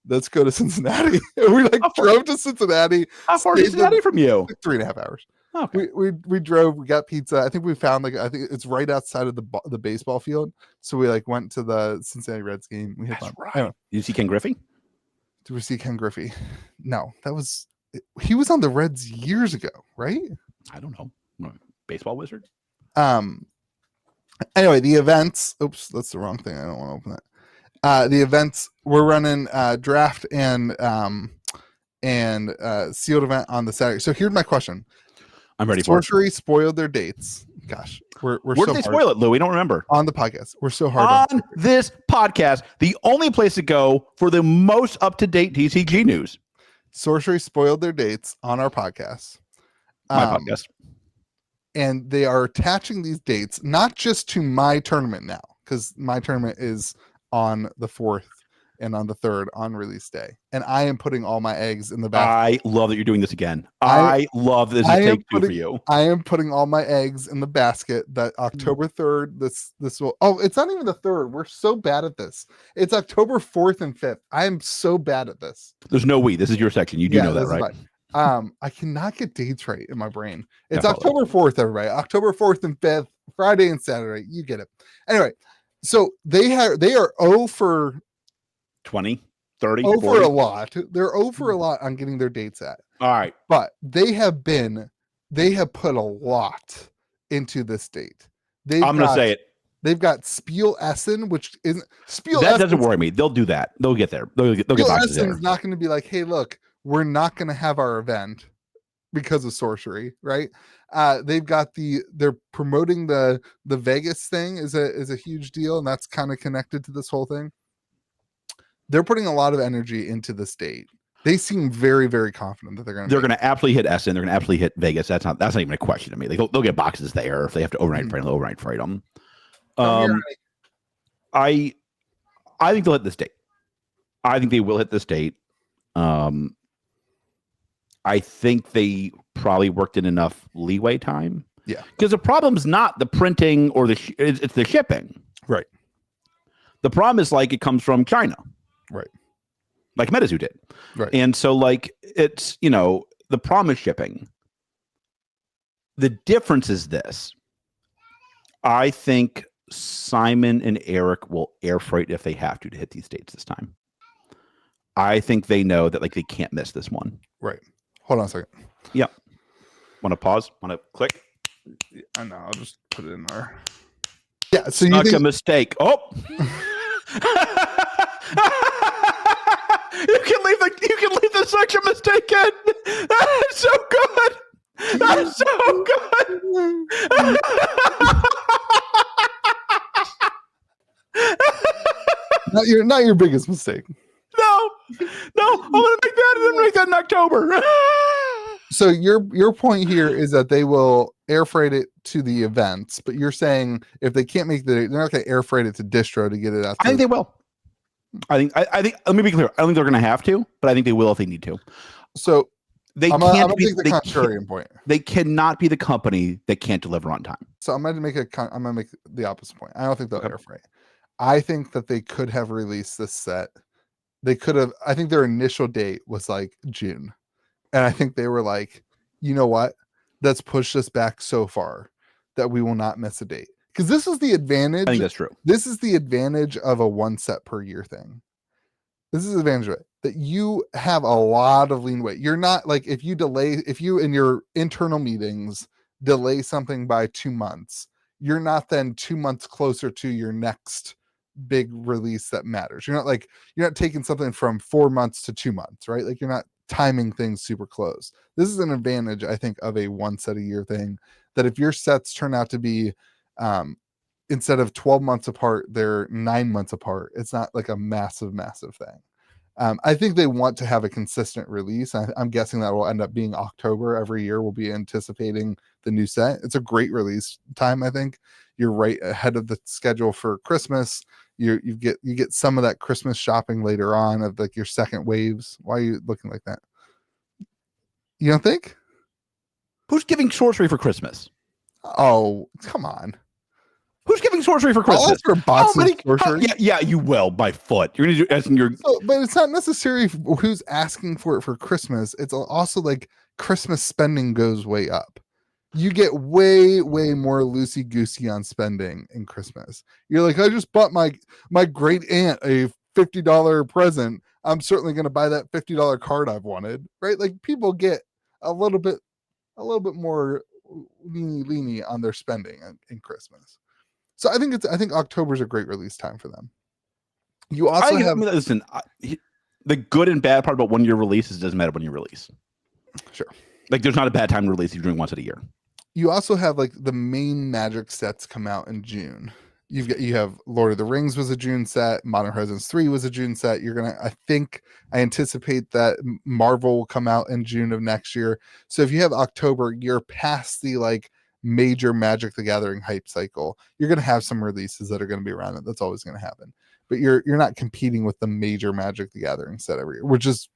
let's go to Cincinnati. And we like drove to Cincinnati. How far is Cincinnati from you? Like 3.5 hours. Okay. We drove, we got pizza. I think we found I think it's right outside of the baseball field. So we like went to the Cincinnati Reds game. We had fun. Right. Did you see Ken Griffey? Did we see Ken Griffey? No, he was on the Reds years ago, right? I don't know. Baseball wizard? Anyway, the events. Oops, that's the wrong thing. I don't want to open that. The events, we're running draft and sealed event on the Saturday. So here's my question. I'm ready for it. Sorcery spoiled their dates. Gosh, where did they spoil it, Lou? We don't remember. On the podcast. We're so hard on this podcast, the only place to go for the most up-to-date TCG news. Sorcery spoiled their dates on our podcast. My podcast. And they are attaching these dates not just to my tournament now, because my tournament is on the 4th and on the 3rd on release day. And I am putting all my eggs in the basket. I love that you're doing this again. I love this. Take two for you. I am putting all my eggs in the basket that October 3rd, this will, it's not even the 3rd. We're so bad at this. It's October 4th and 5th. I am so bad at this. There's no we. This is your section. You do know that, right? I cannot get dates right in my brain. It's October 4th, everybody. October 4th and 5th, Friday and Saturday. You get it. Anyway, so they are 0 for 20, 30, over 40. a lot. They're over a lot on getting their dates at. All right. But they have put a lot into this date. I'm going to say it. They've got Spiel Essen, which isn't Spiel. That doesn't worry me. They'll do that. They'll get there. They'll get boxes there. Essen's not going to be like, hey, look, we're not going to have our event because of Sorcery, right? They've got they're promoting the Vegas thing is a huge deal, and that's kind of connected to this whole thing. They're putting a lot of energy into this date. They seem very, very confident that they're going to absolutely hit Essen. They're going to absolutely hit Vegas. That's not even a question to me. They'll get boxes there if they have to overnight freight. They'll overnight freight them. I think they'll hit this date. I think they will hit this date. I think they probably worked in enough leeway time. Yeah, because the problem's not the printing or it's the shipping. Right. The problem is like it comes from China. Right. Like MetaZoo did. Right. And so like it's, the problem is shipping. The difference is this. I think Simon and Eric will air freight if they have to hit these dates this time. I think they know that like they can't miss this one. Right. Hold on a second. Yep. Want to pause? Want to click? I know. I'll just put it in there. Yeah. So you think a mistake? Oh. You can leave the section mistake in. That's so good. That's so good. Not your biggest mistake. No. I'm gonna make that in October. So your point here is that they will air freight it to the events, but you're saying if they can't make they're not going to air freight it to distro to get it out. I think they will. I think. Let me be clear. I don't think they're going to have to, but I think they will if they need to. So they I'm can't be the contrarian point. They cannot be the company that can't deliver on time. So I'm going to make the opposite point. I don't think they'll air freight. I think that they could have released this set. They could have. I think their initial date was like June, and I think they were like, you know what? Let's push this back so far that we will not miss a date. Because this is the advantage. I think that's true. This is the advantage of a one set per year thing. This is the advantage of it, that you have a lot of lean weight. You're not like if you in your internal meetings delay something by 2 months, you're not then 2 months closer to your next big release that matters. You're not taking something from 4 months to 2 months, right? Like you're not timing things super close. This is an advantage, I think, of a one set a year thing, that if your sets turn out to be instead of 12 months apart, they're 9 months apart. It's not like a massive thing. I think they want to have a consistent release. I'm guessing that will end up being October every year. We'll be anticipating the new set. It's a great release time. I think you're right ahead of the schedule for Christmas. You get some of that Christmas shopping later on of like your second waves. Why are you looking like that? You don't think? Who's giving Sorcery for Christmas? Oh, come on. Who's giving Sorcery for Christmas? I'll ask for boxes of Sorcery. Yeah, you will by foot. You're gonna do as in your. But it's not necessarily who's asking for it for Christmas. It's also like Christmas spending goes way up. You get way more loosey goosey on spending in Christmas. You're like, I just bought my great aunt a $50 present. I'm certainly going to buy that $50 card I've wanted, right? Like people get a little bit more leany on their spending in Christmas. So I think October's a great release time for them. You also listen, the good and bad part about when you release is it doesn't matter when you release. Sure. Like there's not a bad time to release if you're doing once a year. You also have like the main Magic sets come out in June. You have Lord of the Rings was a June set, Modern Horizons 3 was a June set. I anticipate that Marvel will come out in June of next year. So if you have October, you're past the like major Magic the Gathering hype cycle. You're going to have some releases that are going to be around it. That's always going to happen. But you're not competing with the major Magic the Gathering set every year, which is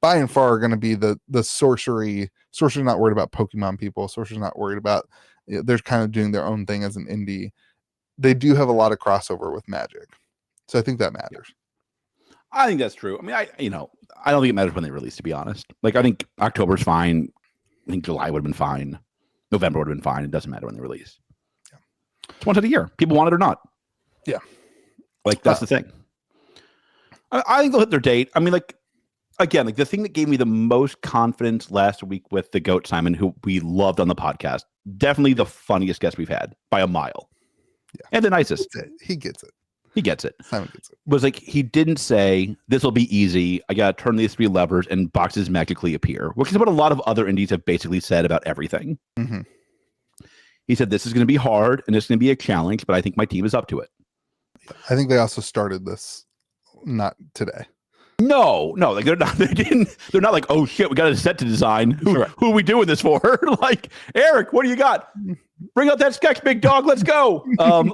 by and far going to be the Sorcery. Sorcery's not worried about Pokemon people. Sorcery's not worried about, they're kind of doing their own thing as an indie. They do have a lot of crossover with Magic. So I think that matters. I think that's true. I mean, I don't think it matters when they release, to be honest. Like, I think October's fine. I think July would have been fine. November would have been fine. It doesn't matter when they release. Yeah. It's once a year. People want it or not. Yeah. Like, that's the thing. I think they'll hit their date. I mean, like, again, like the thing that gave me the most confidence last week with the GOAT Simon, who we loved on the podcast, definitely the funniest guest we've had by a mile. Yeah. And the nicest. He gets it. He gets it. Simon gets it. Was like, he didn't say, this will be easy. I got to turn these 3 levers and boxes magically appear, which is what a lot of other indies have basically said about everything. Mm-hmm. He said, this is going to be hard and it's going to be a challenge, but I think my team is up to it. I think they also started this not today. No, like they're not like, oh shit, we got a set to design. Who are we doing this for? Like, Eric, what do you got? Bring out that sketch, big dog. Let's go.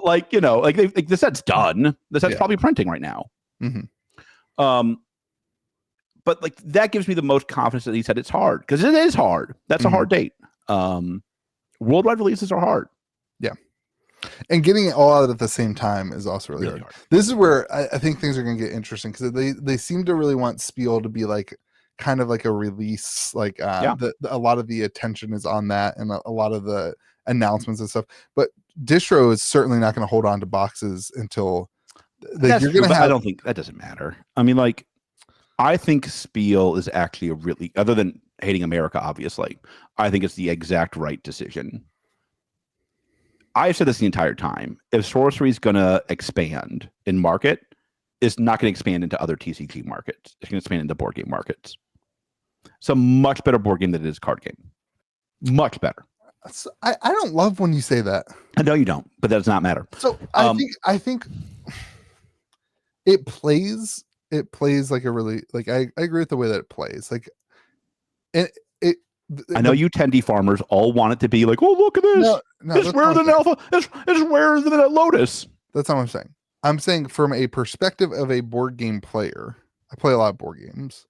Like the set's done. The set's probably printing right now. Mm-hmm. But like that gives me the most confidence that he said it's hard, because it is hard. That's a hard date. Worldwide releases are hard. Yeah. And getting it all out at the same time is also really hard. This is where I think things are going to get interesting, because they seem to really want Spiel to be like kind of like a release. Like a lot of the attention is on that, and a lot of the announcements and stuff. But Distro is certainly not going to hold on to boxes until you're going to have. I don't think that doesn't matter. I mean, like, I think Spiel is actually a really, other than hating America, obviously, I think it's the exact right decision. I've said this the entire time. If Sorcery is going to expand in market, it's not going to expand into other TCG markets. It's going to expand into board game markets. It's a much better board game than it is card game. Much better. So I don't love when you say that. I know you don't, but that does not matter. So I think it plays like a really, like, I agree with the way that it plays. Like, I know you Tendy farmers all want it to be like, oh, look at this. No, it's rarer than alpha. It's rarer than a Lotus. That's not what I'm saying. I'm saying from a perspective of a board game player, I play a lot of board games.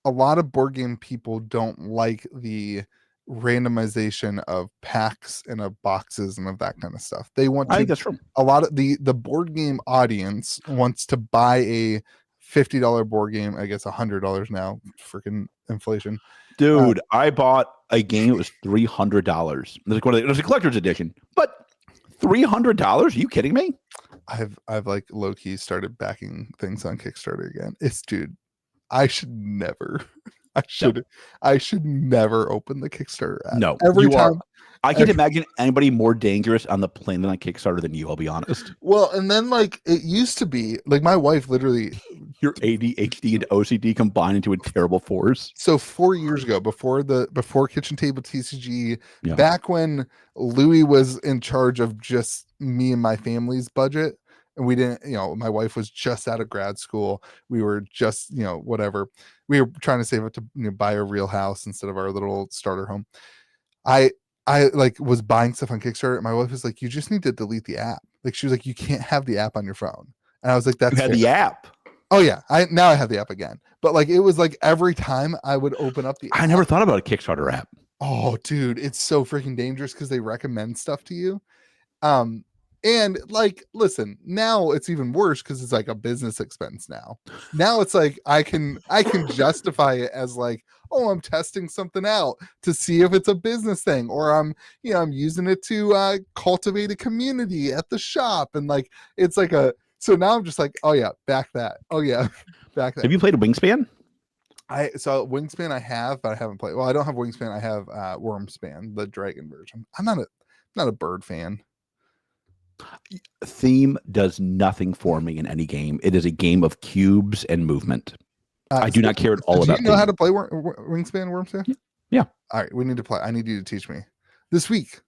A lot of board game people don't like the randomization of packs and of boxes and of that kind of stuff. They want to, I think that's true. A lot of the board game audience wants to buy a $50 board game. I guess $100 now, freaking inflation. Dude, I bought a game. It was $300. It was a collector's edition, but $300? Are you kidding me? I've like low key started backing things on Kickstarter again. Dude, I should never open the Kickstarter app. No, every time. I can't imagine anybody more dangerous on the plane than on Kickstarter than you, I'll be honest. Well, and then like it used to be like my wife literally Your ADHD and OCD combined into a terrible force. So 4 years ago, before Kitchen Table TCG, Yeah. back when Louis was in charge of just me and my family's budget, and we didn't, my wife was just out of grad school. We were just, whatever. We were trying to save up to buy a real house instead of our little starter home. I like was buying stuff on Kickstarter. And my wife was like, "You just need to delete the app." Like she was like, "You can't have the app on your phone." And I was like, "That's you had the app." Oh yeah, now I have the app again. But like it was like every time I would open up the app. I never thought about a Kickstarter app. Oh, dude, it's so freaking dangerous because they recommend stuff to you. And like, listen, now it's even worse because it's like a business expense now. Now it's like I can justify it as like, oh, I'm testing something out to see if it's a business thing, or I'm using it to cultivate a community at the shop, and like it's like a. So now I'm just like, oh yeah, back that. Oh yeah, back that. Have you played Wingspan? So Wingspan I have, but I haven't played. Well, I don't have Wingspan. I have Wormspan, the dragon version. I'm not a bird fan. Theme does nothing for me in any game. It is a game of cubes and movement. I do not care at all about. Do you know how to play Wingspan, Wormspan? Yeah. All right, we need to play. I need you to teach me this week.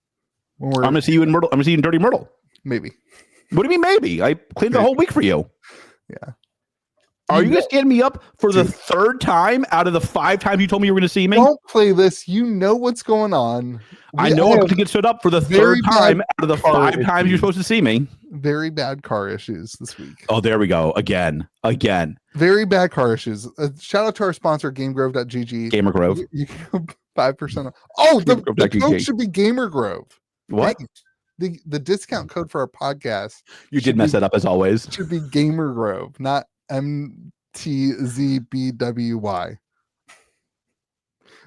I'm going to see you in Myrtle. I'm going to see you in Dirty Myrtle. Maybe. What do you mean maybe? I cleaned the whole week for you. Yeah. Are you going to stand me up for the third time out of the 5 times you told me you were going to see me? Don't play this. You know what's going on. I know I'm going to get stood up for the third time out of the 5 times you're supposed to see me. Very bad car issues this week. Oh, there we go. Again. Very bad car issues. Shout out to our sponsor, GameGrove.gg. Gamer Grove. You can 5% off. Oh, the code should be Gamer Grove. What? The discount code for our podcast. You did mess that up as always. Should be Gamer Grove, not MTZBWY.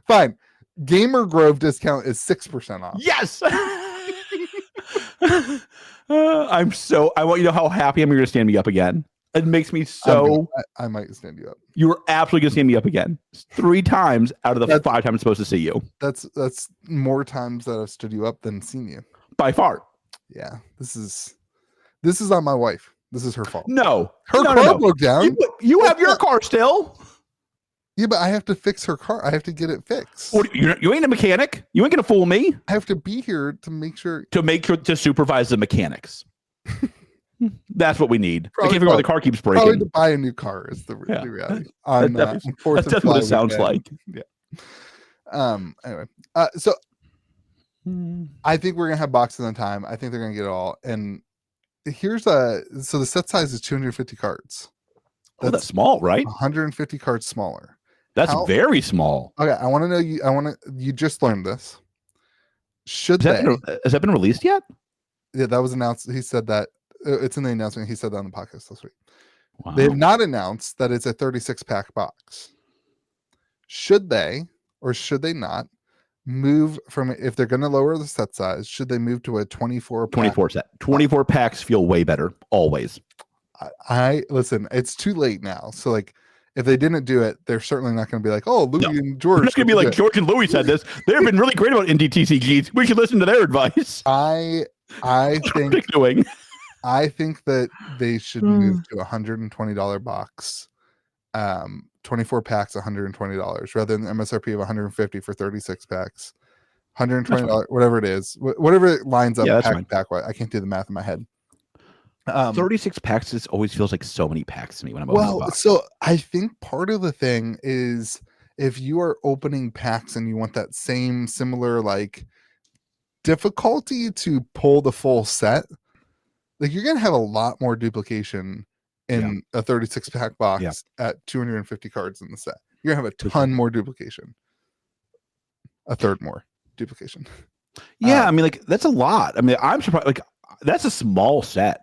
Fine. Gamer Grove discount is 6% off. Yes. I want you to know how happy I'm going to stand me up again. It makes me so. I might stand you up. You were absolutely going to stand me up again 3 times out of the 5 times I'm supposed to see you. That's more times that I've stood you up than seen you. By far. Yeah. This is on my wife. This is her fault. No. Her car broke down. You have your car still. Yeah, but I have to fix her car. I have to get it fixed. What, you ain't a mechanic. You ain't going to fool me. I have to be here to make sure. To supervise the mechanics. That's what we need. I can't figure out why the car keeps breaking. Probably to buy a new car is the reality. That's what it sounds like. Yeah. Anyway, so I think we're gonna have boxes on time. I think they're gonna get it all. And here's so the set size is 250 cards. That's small, right? 150 cards smaller. That's very small. Okay, I want to know you just learned this. Has that been released yet? Yeah, that was announced. He said that it's in the announcement. He said that on the podcast this week. Wow. They have not announced that it's a 36-pack box. Should they or should they not move from, if they're going to lower the set size, should they move to a 24 set? 24 packs feel way better always. I listen, it's too late now. So like if they didn't do it, they're certainly not going to be like, oh, Louis and George. It's going to be like George and Louis said this. They've been really great about indie TCGs. We should listen to their advice. I think that they should move to $120 box. 24 packs, $120 rather than MSRP of $150 for 36 packs. $120, whatever it is, whatever it lines up pack. I can't do the math in my head. 36 packs just always feels like so many packs to me when I'm opening a box. So I think part of the thing is if you are opening packs and you want that similar like difficulty to pull the full set, like you're gonna have a lot more duplication in a 36-pack box at 250 cards in the set. You're gonna have a ton more duplication. A third more duplication. Yeah, I mean, like that's a lot. I mean, I'm surprised. Like that's a small set.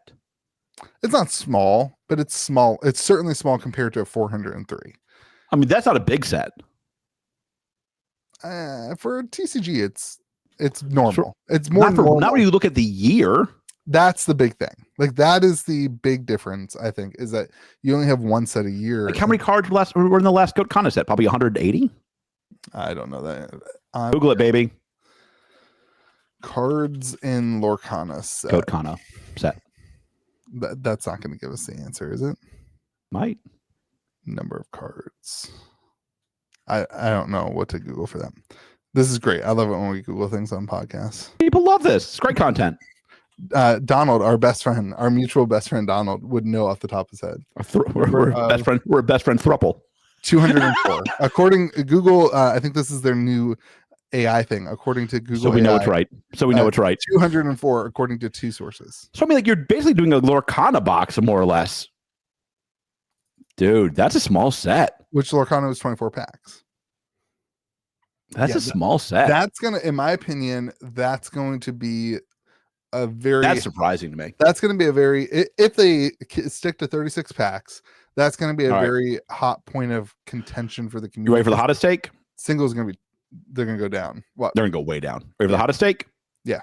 It's not small, but it's small. It's certainly small compared to a 403. I mean, that's not a big set. For a TCG, it's normal. It's more normal. Not when you look at the year. That's the big thing. Like that is the big difference, I think, is that you only have one set a year. Like how many cards were in the last Lorcana set? Probably 180. I don't know that. Google it, baby. Cards in Lorcana set. Lorcana set. That's not going to give us the answer, is it? Might. number of cards. I don't know what to Google for them. This is great. I love it when we Google things on podcasts. People love this. It's great content. Donald, our best friend, our mutual best friend Donald, would know off the top of his head. We're best friend. We're a best friend throuple. 204. According to Google, I think this is their new AI thing. According to Google, so we know it's right. So we know it's right. 204 according to 2 sources. So I mean, like you're basically doing a Lorcana box, more or less. Dude, that's a small set. Which Lorcana was 24 packs. That's a small set. That's gonna, in my opinion, that's going to be a very. That's surprising to me. That's going to be a very. If they stick to 36 packs, that's going to be a very hot point of contention for the community. You ready for the hottest take? Singles going to be. They're going to go down. What? They're going to go way down. Ready for the hottest take? Yeah.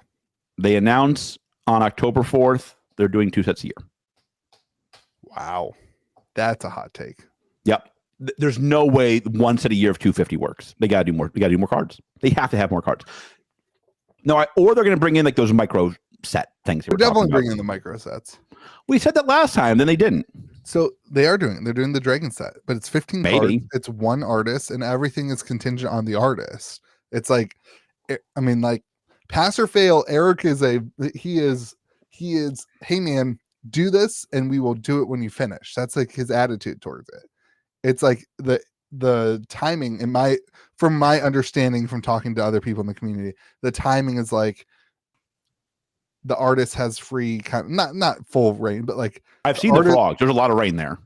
They announce on October 4th they're doing 2 sets a year. Wow, that's a hot take. Yep. There's no way 1 set a year of 250 works. They got to do more. They got to do more cards. They have to have more cards. No, or they're going to bring in like those micro set things. We're definitely bringing in the micro sets. We said that last time, then they didn't. So they are doing. They're doing the dragon set, but it's 15 cards. It's one artist, and everything is contingent on the artist. It's like, I mean, like pass or fail. Eric is he is. Hey man, do this, and we will do it when you finish. That's like his attitude towards it. It's like the timing from my understanding from talking to other people in the community, the timing is like the artist has free kind of not full reign, but like I've seen the frogs. There's a lot of rain there.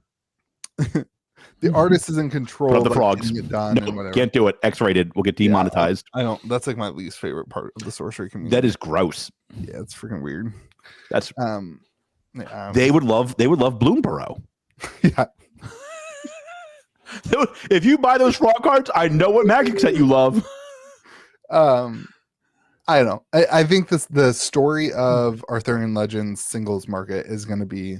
The artist is in control of the frogs. Done and whatever. Can't do it. X-rated. We'll get demonetized. I don't. That's like my least favorite part of the sorcery community. That is gross. Yeah, it's freaking weird. That's they would love Bloomborough. Yeah. If you buy those frog cards, I know what magic set you love. I don't know. I think the story of Arthurian Legends singles market is going to be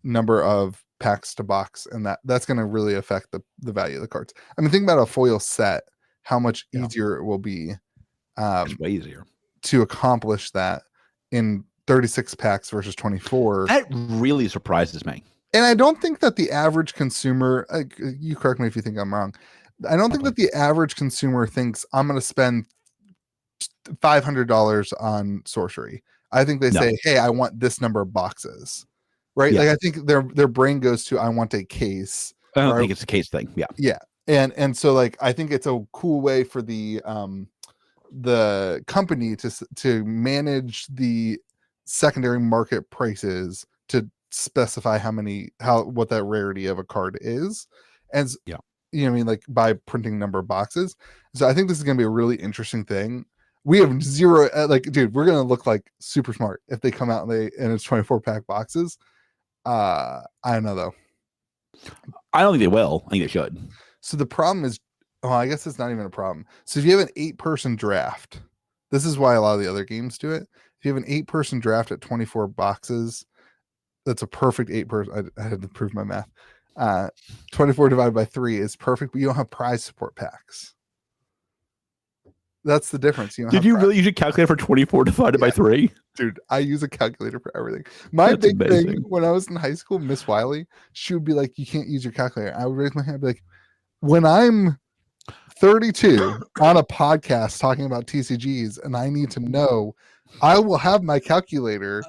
number of packs to box, and that's going to really affect the value of the cards. I mean, think about a foil set, how much easier it will be. It's way easier to accomplish that in 36 packs versus 24. That really surprises me. And I don't think that the average consumer, you correct me if you think I'm wrong, I don't think that the average consumer thinks I'm going to spend $500 on sorcery. I think they say, hey, I want this number of boxes, right? Like I think their brain goes to, I want a case. I don't think it's a case thing. Yeah. Yeah. And so like, I think it's a cool way for the company to manage the secondary market prices to specify what that rarity of a card is. And you know what I mean, like by printing number of boxes. So I think this is going to be a really interesting thing. We have zero, like, dude, we're going to look like super smart if they come out and it's 24 pack boxes. I don't know though. I don't think they will. I think they should. So the problem is, I guess it's not even a problem. So if you have an 8-person draft, this is why a lot of the other games do it. If you have an 8-person draft at 24 boxes, that's a perfect 8-person. I had to prove my math. 24 divided by 3 is perfect, but you don't have prize support packs. That's the difference. Did you really use a calculator for 24 divided by 3? Dude, I use a calculator for everything. My big thing when I was in high school, Miss Wiley, she would be like, you can't use your calculator. I would raise my hand and be like, when I'm 32 on a podcast talking about TCGs and I need to know, I will have my calculator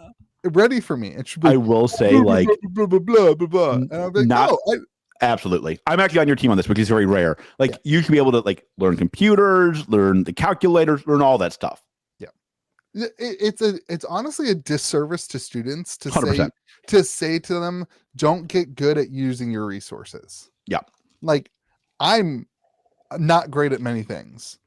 ready for me. It should be, I will say, like, blah, blah, blah, blah, blah. And I'll be like, absolutely. I'm actually on your team on this, which is very rare. Like, you should be able to like learn computers, learn the calculators, learn all that stuff. Yeah. It's honestly a disservice to students to 100%. say to them, don't get good at using your resources. Yeah. Like, I'm not great at many things.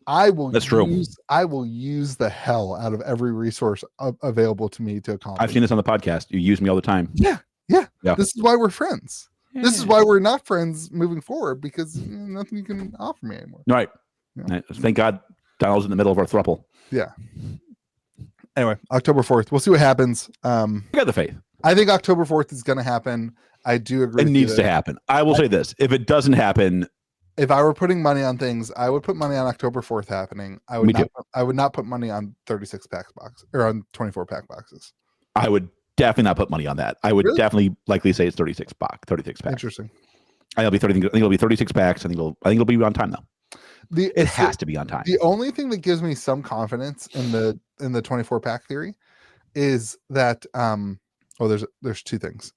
I will use the hell out of every resource available to me to accomplish. I've seen this on the podcast. You use me all the time. Yeah. This is why we're friends. Yeah. This is why we're not friends moving forward, because nothing you can offer me anymore. Right. Yeah. Thank God Donald's in the middle of our throuple. Yeah. Anyway, October 4th. We'll see what happens. I got the faith. I think October 4th is going to happen. I do agree. It needs to happen. I will say this. If it doesn't happen, if I were putting money on things, I would put money on October 4th happening. I would not put money on 36 pack box or on 24 pack boxes. I would definitely not put money on that. I would definitely likely say it's 36 pack. Interesting. I think it'll be 36 packs. I think it'll be on time though. It has to be on time. The only thing that gives me some confidence in the 24 pack theory is that there's two things.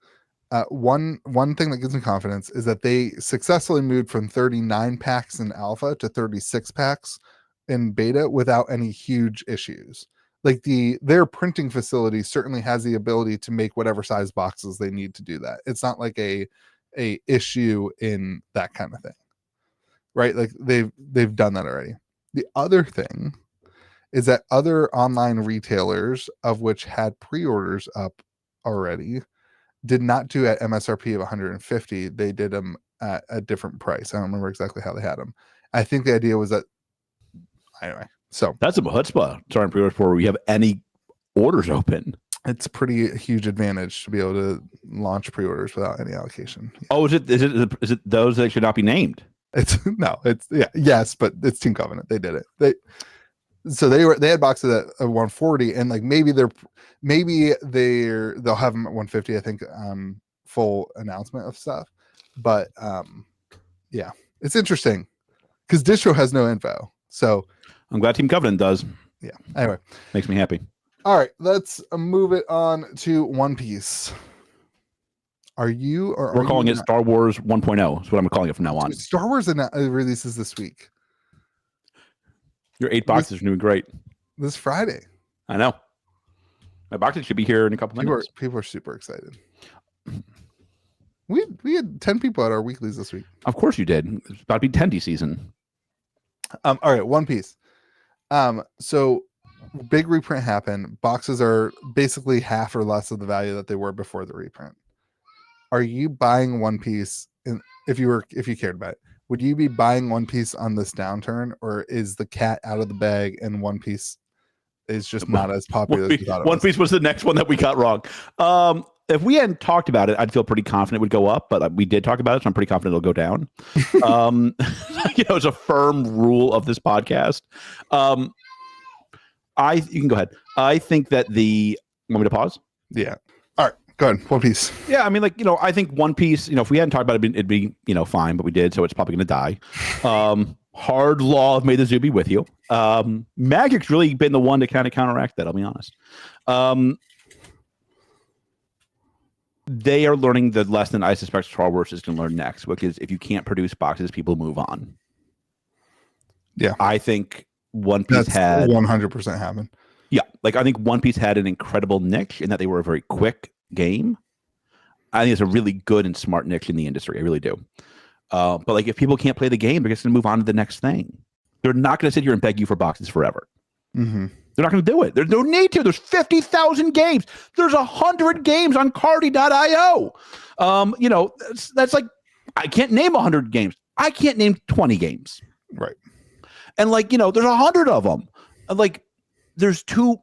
One thing that gives me confidence is that they successfully moved from 39 packs in alpha to 36 packs in beta without any huge issues. Like their printing facility certainly has the ability to make whatever size boxes they need to do that. It's not like a issue in that kind of thing, right? Like they've done that already. The other thing is that other online retailers, of which had pre-orders up already, did not do at MSRP of 150. They did them at a different price. I don't remember exactly how they had them. I think the idea was that anyway. So that's a chutzpah. Starting pre-orders before we have any orders open. It's a pretty huge advantage to be able to launch pre-orders without any allocation. Yeah. Oh, is it those that should not be named? Yes, but it's Team Covenant. They did it. They had boxes at 140, and like maybe they'll have them at 150. I think full announcement of stuff, but yeah, it's interesting because Distro has no info. So I'm glad Team Covenant does. Yeah. Anyway, makes me happy. All right, let's move it on to One Piece. We're calling it Star Wars 1.0. That's what I'm calling it from now on. Star Wars releases this week. Your 8 boxes are doing great. This Friday. I know. My boxes should be here in a couple minutes. People are super excited. We had 10 people at our weeklies this week. Of course you did. It's about to be 10D season. All right, One Piece. So big reprint happened. Boxes are basically half or less of the value that they were before the reprint. Are you buying One Piece? If you cared about it, would you be buying One Piece on this downturn, or is the cat out of the bag and One Piece is just not as popular as we thought it was? One Piece was the next one that we got wrong. If we hadn't talked about it, I'd feel pretty confident it would go up, but we did talk about it, so I'm pretty confident it'll go down. It's a firm rule of this podcast. You can go ahead. I think that you want me to pause? Yeah. All right. Go ahead. One Piece. Yeah. I mean, I think One Piece, if we hadn't talked about it, it'd be fine, but we did. So it's probably going to die. Hard law of may the zoo be with you. Magic's really been the one to kind of counteract that. I'll be honest. They are learning the lesson I suspect Star Wars is going to learn next, which is if you can't produce boxes, people move on. Yeah. I think One Piece had 100% happened. Yeah. I think One Piece had an incredible niche in that they were a very quick game. I think it's a really good and smart niche in the industry. I really do. But if people can't play the game, they're just going to move on to the next thing. They're not going to sit here and beg you for boxes forever. Mm-hmm. They're not going to do it. There's no need to. There's 50,000 games. There's 100 games on Cardi.io. That's like, I can't name 100 games. I can't name 20 games. Right. And there's 100 of them. There's two.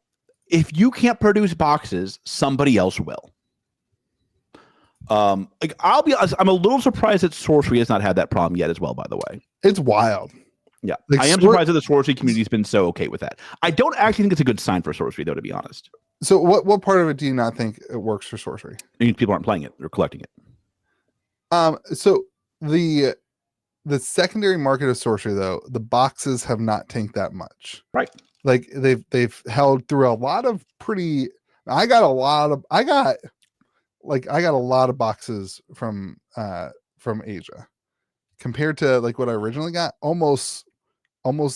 If you can't produce boxes, somebody else will. I'll be honest, I'm a little surprised that Sorcery has not had that problem yet as well, by the way. It's wild. Yeah. I am surprised that the Sorcery community has been so okay with that. I don't actually think it's a good sign for Sorcery, though, to be honest. So what part of it do you not think it works for Sorcery? People aren't playing it. They're collecting it. So the secondary market of Sorcery, though, the boxes have not tanked that much. Right. They've held through a lot of pretty. I got a lot of boxes from Asia compared to what I originally got. Almost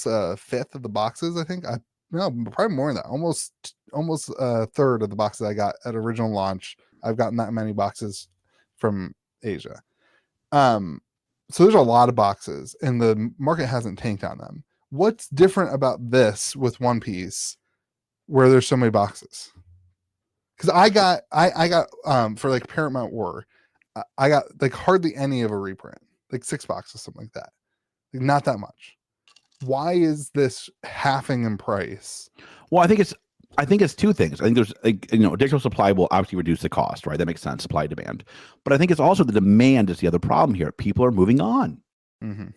a fifth of the boxes. I think probably more than that. Almost a third of the boxes I got at original launch. I've gotten that many boxes from Asia. So there's a lot of boxes, and the market hasn't tanked on them. What's different about this with One Piece, where there's so many boxes? Because I got for Paramount War, I got hardly any of a reprint, 6 boxes, something like that, not that much. Why is this halving in price? Well, I think it's two things. I think there's additional supply will obviously reduce the cost, right? That makes sense, supply demand. But I think it's also the demand is the other problem here. People are moving on. Mm-hmm.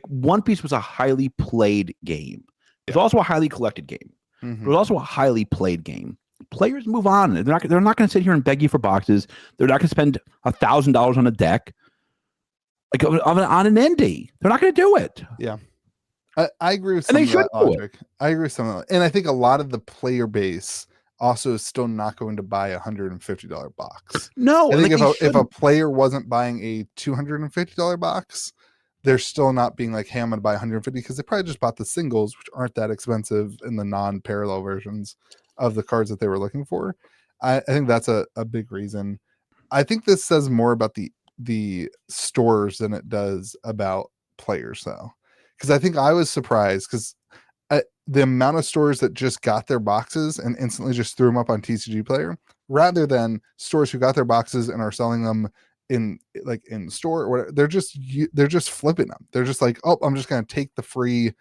One Piece was a highly played game. It's also a highly collected game. Mm-hmm. It was also a highly played game. Players move on. They're not going to sit here and beg you for boxes. They're not going to spend $1,000 on a deck. like on an indie. They're not going to do it. Yeah. I agree with some of that logic. I agree with some of that. And I think a lot of the player base also is still not going to buy a $150 box. No, I think if a player wasn't buying a $250 box, they're still not being like, hey, I'm going to buy 150 because they probably just bought the singles, which aren't that expensive in the non-parallel versions of the cards that they were looking for. I think that's a big reason. I think this says more about the stores than it does about players, though. Because I think I was surprised because the amount of stores that just got their boxes and instantly just threw them up on TCG Player, rather than stores who got their boxes and are selling them in store or whatever, they're just flipping them. They're just like, oh, I'm just going to take the free,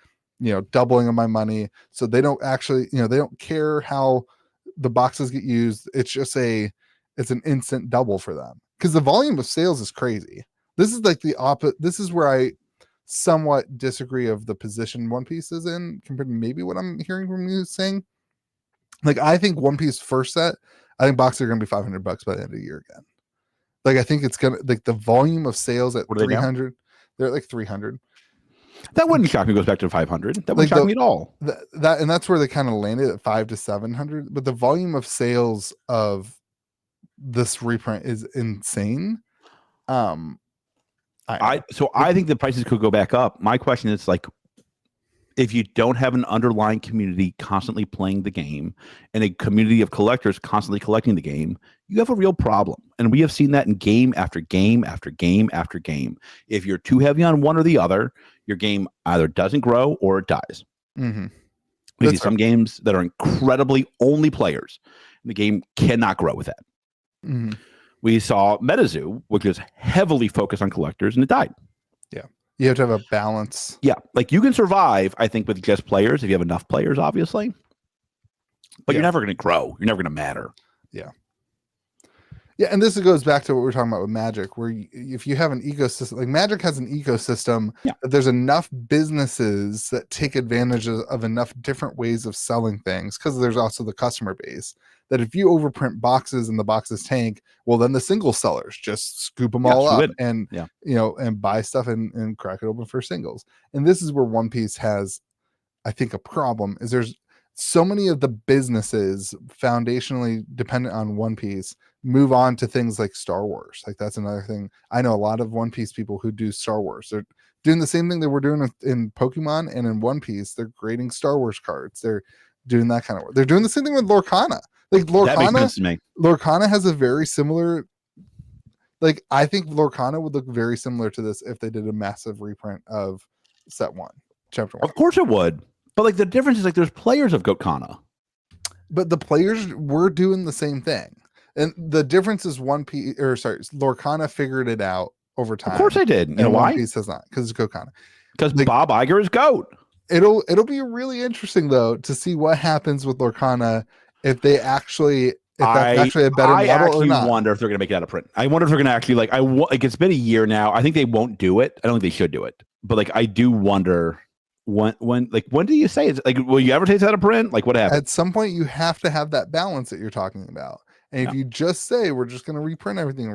doubling of my money. So they don't actually, they don't care how the boxes get used. It's just it's an instant double for them because the volume of sales is crazy. This is like the opposite. This is where I somewhat disagree of the position One Piece is in compared to maybe what I'm hearing from you saying. Like, I think One Piece first set, I think boxes are going to be $500 by the end of the year again. Like, I think it's going to, like, the volume of sales at 300, they're at like 300. That wouldn't shock me. Goes back to 500. That wouldn't shock me at all. And that's where they kind of landed at 500 to 700. But the volume of sales of this reprint is insane. I think the prices could go back up. My question is, like, if you don't have an underlying community constantly playing the game and a community of collectors constantly collecting the game, you have a real problem. And we have seen that in game after game after game after game. If you're too heavy on one or the other, your game either doesn't grow or it dies. Mm-hmm. We see some games that are incredibly only players, and the game cannot grow with that. Mm-hmm. We saw MetaZoo, which was heavily focused on collectors, and it died. Yeah. You have to have a balance. Yeah. Like, you can survive, I think, with just players if you have enough players, obviously. But you're never going to grow. You're never going to matter. Yeah. Yeah, and this goes back to what we were talking about with Magic, where if you have an ecosystem, like Magic has an ecosystem, that there's enough businesses that take advantage of enough different ways of selling things, because there's also the customer base, that if you overprint boxes and the boxes tank, well, then the single sellers just scoop them all up and and buy stuff and crack it open for singles. And this is where One Piece has, I think, a problem, is there's so many of the businesses foundationally dependent on One Piece move on to things like Star Wars. Like, that's another thing. I know a lot of One Piece people who do Star Wars. They're doing the same thing that we're doing in Pokemon and in One Piece. They're grading Star Wars cards. They're doing that kind of work. They're doing the same thing with Lorcana. Like, Lorcana has a very similar, like, I think Lorcana would look very similar to this if they did a massive reprint of set 1, chapter 1. Of course it would. But, like, the difference is, like, there's players of Lorcana. But the players were doing the same thing. And the difference is Lorcana figured it out over time. Of course I did. You know why? One Piece has not, because it's Lorcana. Because Bob Iger is GOAT. It'll be really interesting, though, to see what happens with Lorcana if that's actually a better model or not. I wonder if they're going to make it out of print. I wonder if they're going to actually, like, it's been a year now. I think they won't do it. I don't think they should do it. But, like, I do wonder when do you say it's like, will you ever take it out of print? Like, what happens? At some point, you have to have that balance that you're talking about. And if you just say we're just going to reprint everything,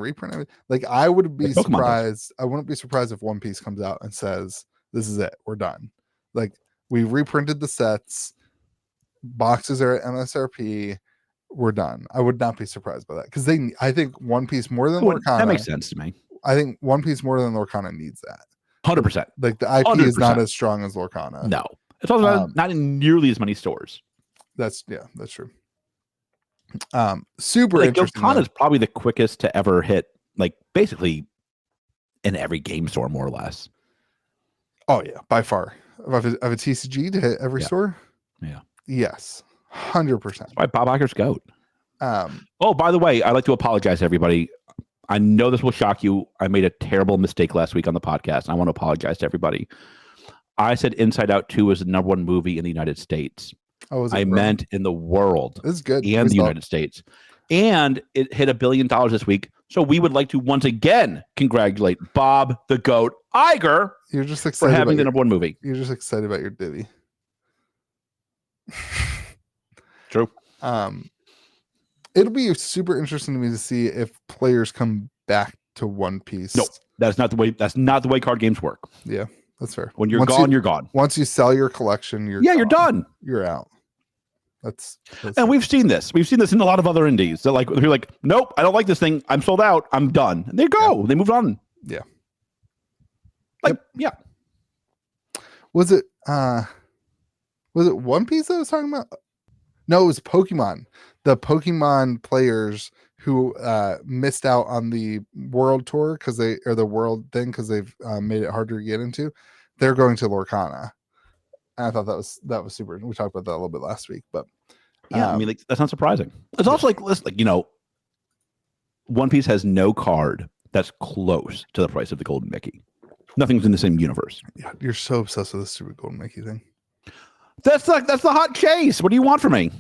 like, I would be surprised. I wouldn't be surprised if One Piece comes out and says, "This is it, we're done." Like, we reprinted the sets, boxes are at MSRP, we're done. I would not be surprised by that, because I think One Piece more than Lorcana. That makes sense to me. I think One Piece more than Lorcana needs that. 100%. Like, the IP 100%. Is not as strong as Lorcana. No, it's also not in nearly as many stores. That's true. Super interesting. Lorcana is probably the quickest to ever hit, like, basically in every game store, more or less. Oh yeah, by far. Of a TCG to hit every store. Yeah. Yes, 100%. Why Bob Iger's GOAT. Oh, by the way, I'd like to apologize to everybody. I know this will shock you. I made a terrible mistake last week on the podcast, and I want to apologize to everybody. I said Inside Out 2 is the #1 movie in the United States. Oh, I meant in the world. It's good. And the United States. And it hit $1 billion this week. So we would like to once again congratulate Bob the GOAT Iger. You're just excited for having the #1 movie. You're just excited about your divvy. True. It'll be super interesting to me to see if players come back to One Piece. That's not the way. That's not the way card games work. Yeah, that's fair. When you're gone, you're gone. Once you sell your collection, you're done. You're out. That's and we've seen this. We've seen this in a lot of other indies. That like you're like, nope, I don't like this thing. I'm sold out. I'm done. And they go. Yeah. They moved on. Yeah. Like yeah. Was it One Piece I was talking about? No, it was Pokemon. The Pokemon players who missed out on the world tour because the world thing because they've made it harder to get into. They're going to Lorcana. And I thought that was super. We talked about that a little bit last week, but yeah, I mean, like, that's not surprising. It's also like, listen, like, you know, One Piece has no card that's close to the price of the Golden Mickey. Nothing's in the same universe. Yeah, you're so obsessed with this stupid Golden Mickey thing. That's the hot chase. What do you want from me?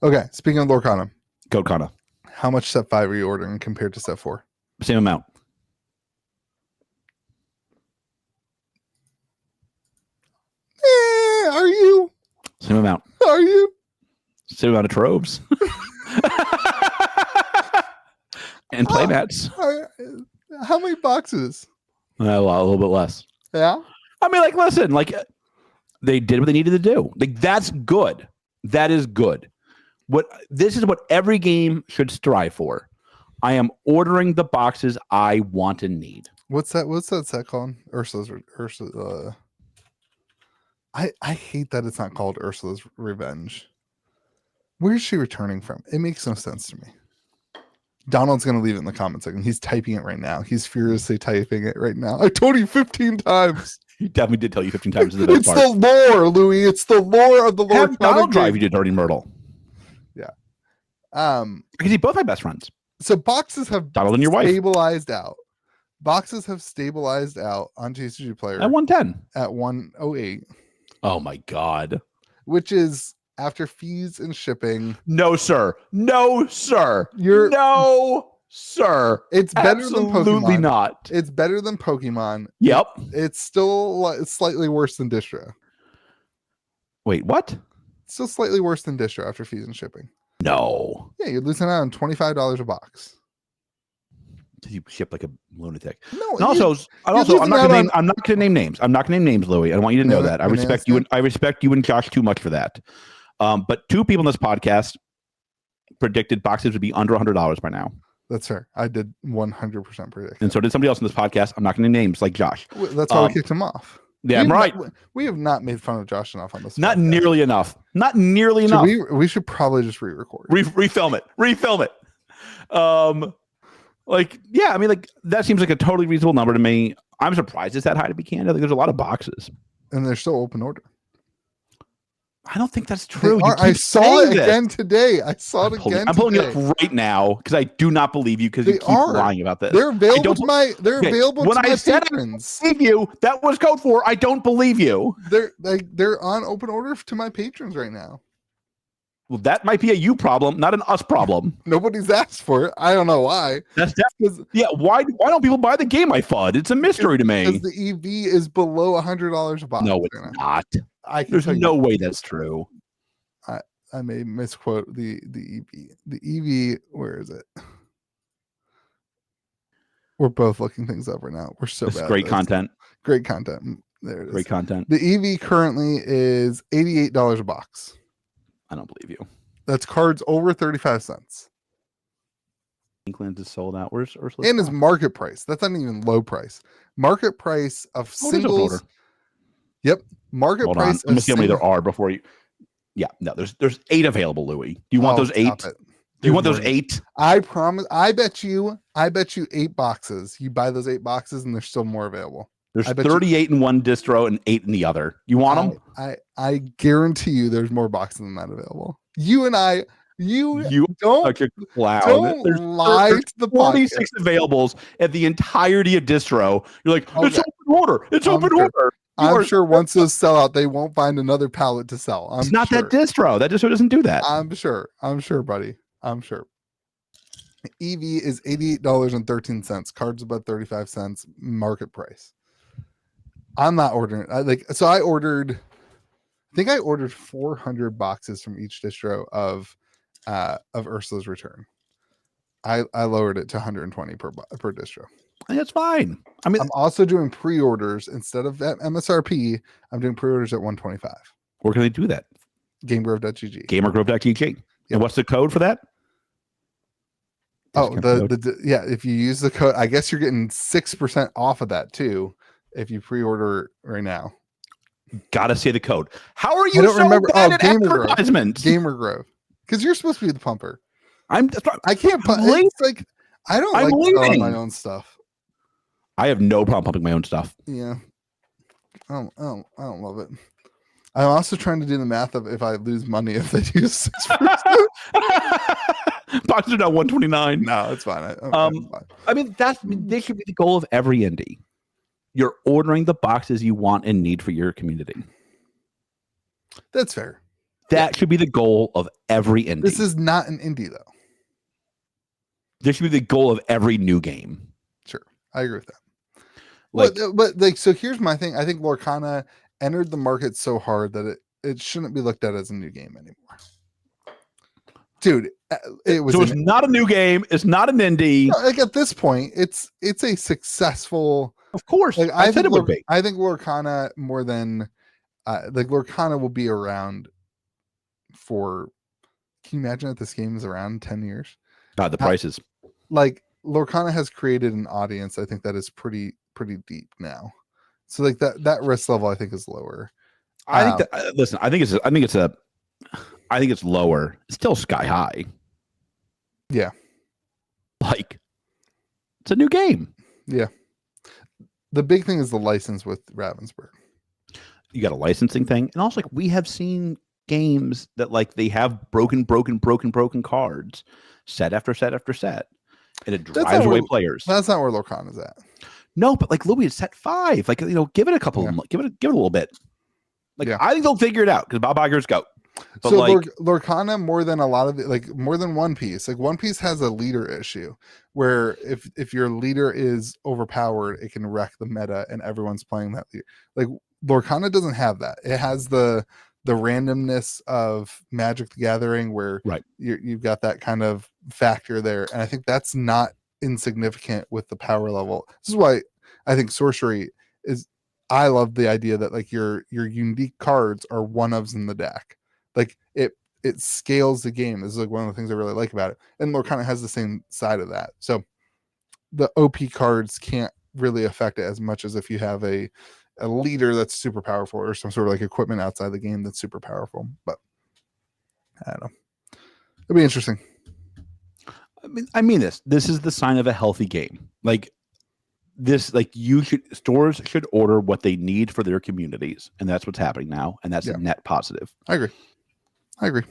Okay, speaking of Lorcana. Lorcana. How much set 5 are you ordering compared to set 4? Same amount. Are you? Same amount. Are you? Same amount of troves. And playmats. How many boxes? A little bit less. Yeah. I mean, like, listen, like, they did what they needed to do. Like, that's good. That is good. This is what every game should strive for. I am ordering the boxes I want and need. What's that set called? Ursula. I hate that it's not called Ursula's Revenge. Where's she returning from? It makes no sense to me. Donald's going to leave it in the comment section. He's typing it right now. He's furiously typing it right now. I told you 15 times. He definitely did tell you 15 times. The it's the lore, Louis. It's the lore of the lore. Have Donald drive you to Dirty Myrtle. Yeah. Because you both my best friends. So boxes have Donald and your wife stabilized out. Boxes have stabilized out on TCG Player at 110. At 108. Oh my God. Which is after fees and shipping. No, sir. No, sir. No, sir. It's better than Pokemon. Absolutely not. It's better than Pokemon. Yep. It's still slightly worse than Distro. Wait, what? It's still slightly worse than Distro after fees and shipping. No. Yeah, you're losing out on $25 a box. You ship like a lunatic. No. And also, I'm not going to name names. I'm not going to name names, Louis. I want you to know that. I respect you, and I respect you and Josh too much for that. But 2 people in this podcast predicted boxes would be under $100 by now. That's fair. I did 100% predict. And so did somebody else in this podcast. I'm not going to name names like Josh. That's why we kicked him off. Yeah, I'm right. We have not made fun of Josh enough on this. Not nearly enough. Not nearly enough. We should probably just re-record. Refilm it. Like, yeah, I mean, like, that seems like a totally reasonable number to me. I'm surprised it's that high, to be candid. Like, there's a lot of boxes. And they're still open order. I don't think that's true. I saw it again today. I'm pulling it up right now because I do not believe you because you keep lying about this. They're available to my patrons. I believe you. That was code for I don't believe you. They're on open order to my patrons right now. Well, that might be a you problem, not an us problem. Nobody's asked for it. I don't know why. That's definitely Why don't people buy the game I FUD? It's a mystery to me. Because the EV is below $100 a box. No, it's not. There's no way that's true. I may misquote the EV. The EV, where is it? We're both looking things up right now. We're so bad. Great content. Great content. There it is. Great content. The EV currently is $88 a box. I don't believe you. That's cards over 35 cents. Inkland is sold out. Where's Ursula? And is market price. That's not even low price. Market price of singles. Yep. Market price. I'm gonna see how many there are before you. Yeah, no, there's 8 available, Louis. Do you want those 8? Do you want those 8? I promise. I bet you 8 boxes. You buy those 8 boxes, and there's still more available. There's 38 in one distro and 8 in the other. You want them? I guarantee you there's more boxes than that available. You and I, you don't, like a clown. There's lie to the 46 availables at the entirety of distro. You're like, it's open order. It's open order. I'm sure once those sell out, they won't find another pallet to sell. It's not that distro. That distro doesn't do that. I'm sure, buddy. I'm sure. EV is $88.13. Cards above 35 cents. Market price. I'm not ordering it. I think I ordered 400 boxes from each distro of Ursula's Return. I lowered it to 120 per distro. And that's fine. I mean, I'm also doing pre-orders instead of at MSRP. I'm doing pre-orders at 125. where can they do that? GameGrove.gg. GamerGrove.gg. Yep. And what's the code for that? Oh, yeah. If you use the code, I guess you're getting 6% off of that too. If you pre-order right now. Gotta say the code. How are you I don't remember. bad at advertisements? GamerGrove. Because you're supposed to be the pumper. I can't pump. It's like I don't like selling my own stuff. I have no problem pumping my own stuff. Yeah. I don't love it. I'm also trying to do the math of if I lose money if they do 6%. Boxes are now 129. No, it's fine. I mean, they should be the goal of every indie. You're ordering the boxes you want and need for your community. That's fair. That should be the goal of every indie. This is not an indie, though. This should be the goal of every new game. Sure. I agree with that. But so here's my thing. I think Lorcana entered the market so hard that it shouldn't be looked at as a new game anymore. Dude, it's not a new game. It's not an indie. No, like at this point, it's a successful. Of course, like, I think it would be. I think Lorcana more than Lorcana will be around for. Can you imagine if this game is around 10 years? The prices. Like Lorcana has created an audience. I think that is pretty deep now. So like that risk level, I think, is lower. I think that. Listen, I think it's lower. It's still sky high. Yeah. Like, it's a new game. Yeah. The big thing is the license with Ravensburg. You got a licensing thing. And also, like, we have seen games that, like, they have broken cards set after set after set. And it drives away players. That's not where Lorcana is at. No, but like Louis, it's set 5. Like, give it a couple give it a little bit. Like, I think they'll figure it out because Bob Iger's go. But so like, Lorcana, more than a lot of it, like more than One Piece, like One Piece has a leader issue where if your leader is overpowered, it can wreck the meta and everyone's playing that leader. Like Lorcana doesn't have that. It has the randomness of Magic the Gathering where you've got that kind of factor there. And I think that's not insignificant with the power level. This is why I think Sorcery is, I love the idea that like your unique cards are one-ofs in the deck. Like it scales the game. This is like one of the things I really like about it. And Lorcana has the same side of that. So the OP cards can't really affect it as much as if you have a leader that's super powerful or some sort of like equipment outside the game that's super powerful. But I don't know. It'll be interesting. I mean this is the sign of a healthy game. Like this, like stores should order what they need for their communities, and that's what's happening now, and that's a net positive. I agree.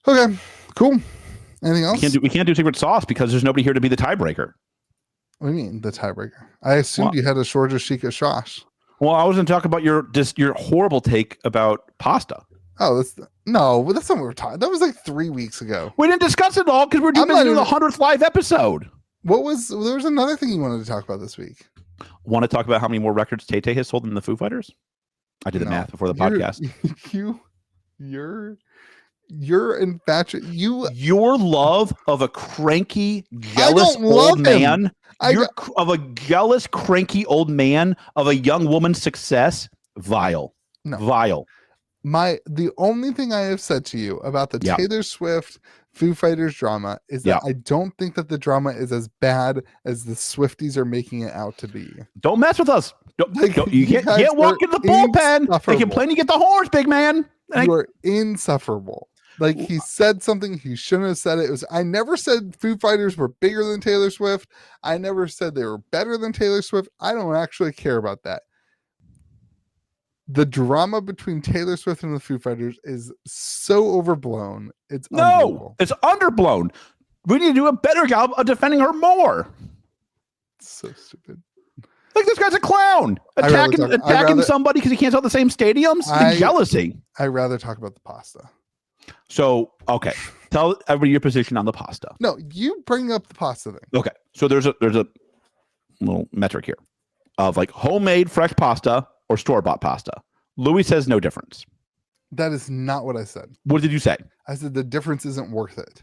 Okay, cool. Anything else? We can't do secret sauce because there's nobody here to be the tiebreaker. What do you mean the tiebreaker? I assumed you had a shorter Sheikah Shosh. Well, I was going to talk about your horrible take about pasta. Oh, that's not what we were talking. That was like 3 weeks ago. We didn't discuss it all because we're doing the 100th live episode. There was another thing you wanted to talk about this week. Want to talk about how many more records Tay-Tay has sold than the Foo Fighters? I did the math before the podcast. You're infatuated. Your love of a cranky, jealous old man. Of a jealous, cranky old man of a young woman's success. Vile. No. Vile. The only thing I have said to you about the Taylor Swift Foo Fighters drama is that I don't think that the drama is as bad as the Swifties are making it out to be. Don't mess with us. You can't walk in the bullpen. They complain you get the horns, big man. You are insufferable. Like he said something he shouldn't have said. I never said Foo Fighters were bigger than Taylor Swift. I never said they were better than Taylor Swift. I don't actually care about that. The drama between Taylor Swift and the Foo Fighters is so overblown. It's underblown. We need to do a better job of defending her more. It's so stupid. Like this guy's a clown, attacking somebody because he can't sell the same stadiums. Jealousy. I'd rather talk about the pasta. So okay, tell everybody your position on the pasta. No, you bring up the pasta thing. Okay, so there's a little metric here of like homemade fresh pasta or store-bought pasta. Louis says no difference. That is not what I said. What did you say? I said the difference isn't worth it.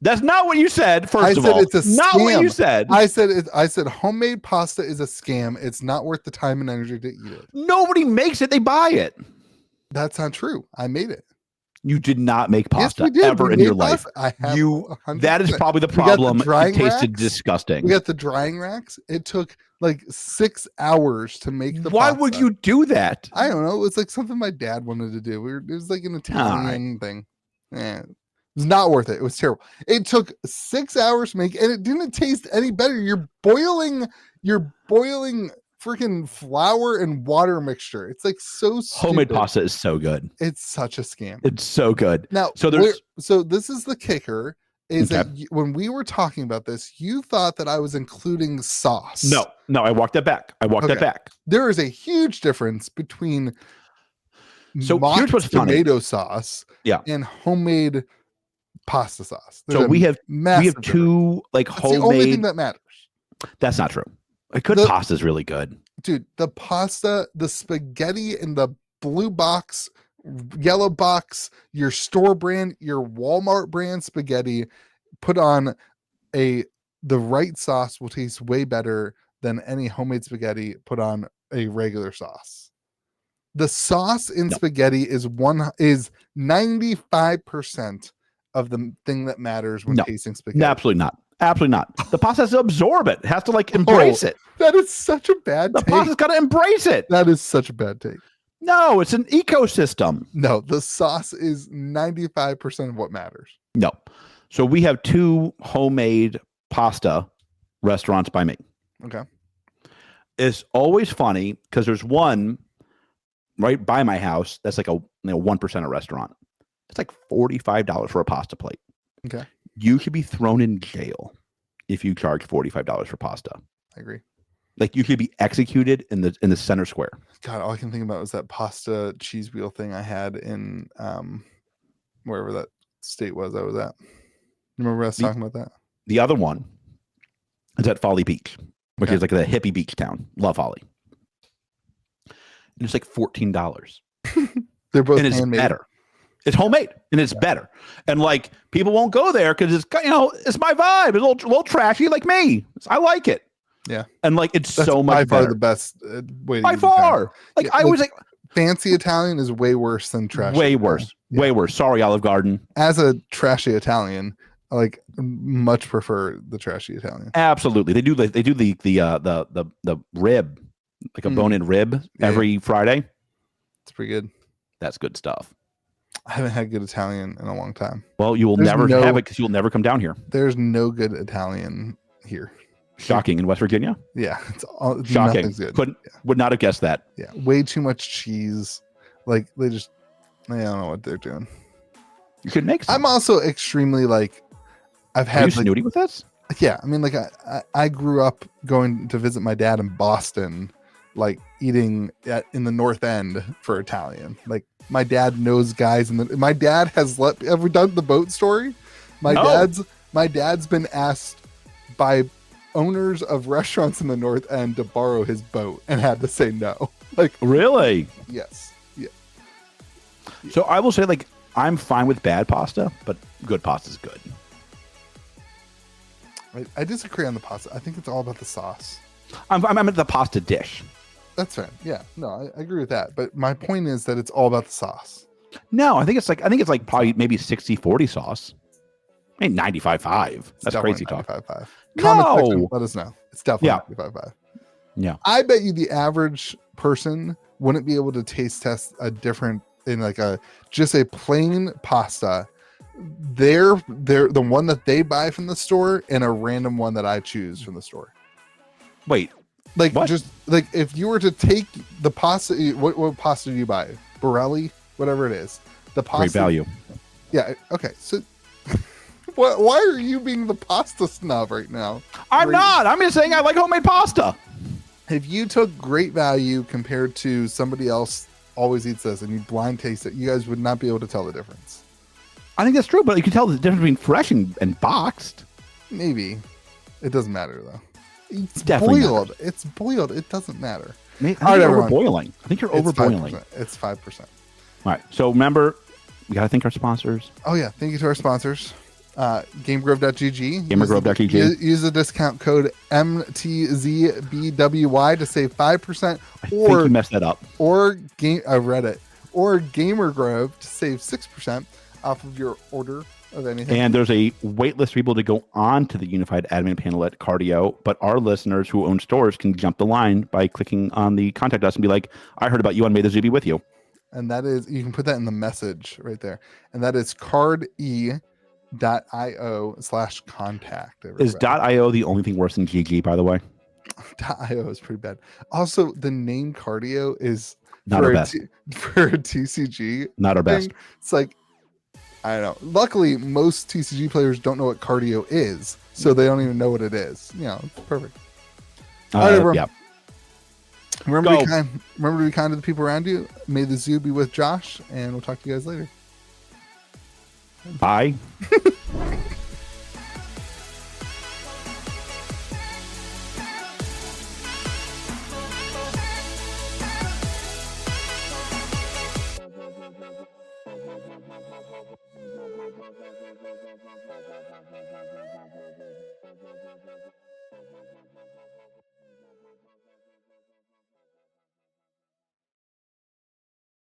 That's not what you said. First of said all, it's a not scam. what you said. I said homemade pasta is a scam. It's not worth the time and energy to eat it. Nobody makes it. They buy it. That's not true. I made it. You did not make pasta yes, we did. ever in your life. I have that is probably the problem. It tasted racks. disgusting. We got the drying racks. It took like 6 hours to make the Why pasta. would you do that? I don't know. It was like something my dad wanted to do. It was like an Italian thing. It was not worth it. It was terrible. It took 6 hours to make, and it didn't taste any better. You're boiling freaking flour and water mixture. It's like so stupid. Homemade pasta is so good. It's such a scam. It's so good. Now, so this is the kicker, is that when we were talking about this, you thought that I was including sauce. No, I walked that back. That back. There is a huge difference between here's what's tomato sauce and homemade pasta sauce. So we have two like That's homemade. the only thing that matters. That's not true. Pasta is really good. Dude, the pasta, the spaghetti in the blue box, yellow box, your store brand, your Walmart brand spaghetti, put on the right sauce will taste way better than any homemade spaghetti put on a regular sauce. The sauce in spaghetti is 95% of the thing that matters when tasting spaghetti. Absolutely not. Absolutely not. The pasta has to absorb it. It has to like embrace it. That is such a bad take. The pasta's got to embrace it. That is such a bad take. No, it's an ecosystem. No, the sauce is 95% of what matters. No. So we have two homemade pasta restaurants by me. Okay. It's always funny because there's one right by my house that's like a 1% restaurant. It's like $45 for a pasta plate. Okay. You should be thrown in jail if you charge $45 for pasta. I agree. Like you should be executed in the center square. God, all I can think about was that pasta cheese wheel thing I had in wherever that state was I was at. Remember us talking about that? The other one is at Folly Beach, which is like the hippie beach town. Love Folly. And it's like $14. They're both and handmade. It's better. It's homemade and it's better. And like people won't go there because it's it's my vibe. It's a little trashy like me. I like it. Yeah. And like it's That's so much by far better. the best way to by far. Like I was like fancy Italian is way worse than trashy. Way worse. Yeah. Way worse. Sorry, Olive Garden. As a trashy Italian, I like much prefer the trashy Italian. Absolutely. They do the rib, like a bone-in rib every Friday. It's pretty good. That's good stuff. I haven't had good Italian in a long time. Well, you will never have it because you'll never come down here. There's no good Italian here. Shocking. In West Virginia? Yeah. It's all shocking. Good. Would not have guessed that. Yeah. Way too much cheese. Like I don't know what they're doing. You could make some. I'm also extremely like I've had Are you snooty with this? Yeah. I mean, like I grew up going to visit my dad in Boston, like eating in the North End for Italian. Like my dad knows guys my dad has have we done the boat story? My dad's been asked by owners of restaurants in the North End to borrow his boat and had to say no. Like really? Yes. Yeah. So I will say like I'm fine with bad pasta, but good pasta is good. I disagree on the pasta. I think it's all about the sauce. I'm at the pasta dish. That's fair. Yeah. No, I agree with that. But my point is that it's all about the sauce. No, I think it's like probably maybe 60-40 sauce. I mean 95-5. That's crazy talk. 95-5. No. Let us know. It's definitely 95-5. Yeah. I bet you the average person wouldn't be able to taste test a different in like just a plain pasta. They're the one that they buy from the store and a random one that I choose from the store. Wait. Like what? Just like if you were to take the pasta, what pasta do you buy? Borelli, whatever it is. The pasta. Great value. Yeah. Okay. So why are you being the pasta snob right now? I'm not. I'm just saying I like homemade pasta. If you took Great Value compared to somebody else always eats this and you blind taste it, you guys would not be able to tell the difference. I think that's true, but you can tell the difference between fresh and boxed. Maybe. It doesn't matter though. It's definitely boiled. Matters. It's boiled. It doesn't matter. I think you're overboiling. I think you're overboiling. It's 5%. All right. So remember, we got to thank our sponsors. Oh yeah. Thank you to our sponsors. GameGrove.gg. GamerGrove.gg. Use the discount code MTZBWY to save 5%. I think you messed that up. I read it. Or GamerGrove to save 6% off of your order of anything. And there's a wait list for people to go on to the unified admin panel at Cardio, but our listeners who own stores can jump the line by clicking on the contact us and be like, I heard about you and made the Zuby with you. And that is, you can put that in the message right there. And that is cardE.io/contact. Is .io the only thing worse than GG, by the way? .io is pretty bad. Also, the name Cardio is not our best. For a TCG. Not our best. It's like, I don't know. Luckily, most TCG players don't know what Cardio is, so they don't even know what it is. It's perfect. All right, everyone. Yeah. Remember to be kind to the people around you. May the zoo be with Josh, and we'll talk to you guys later. Bye.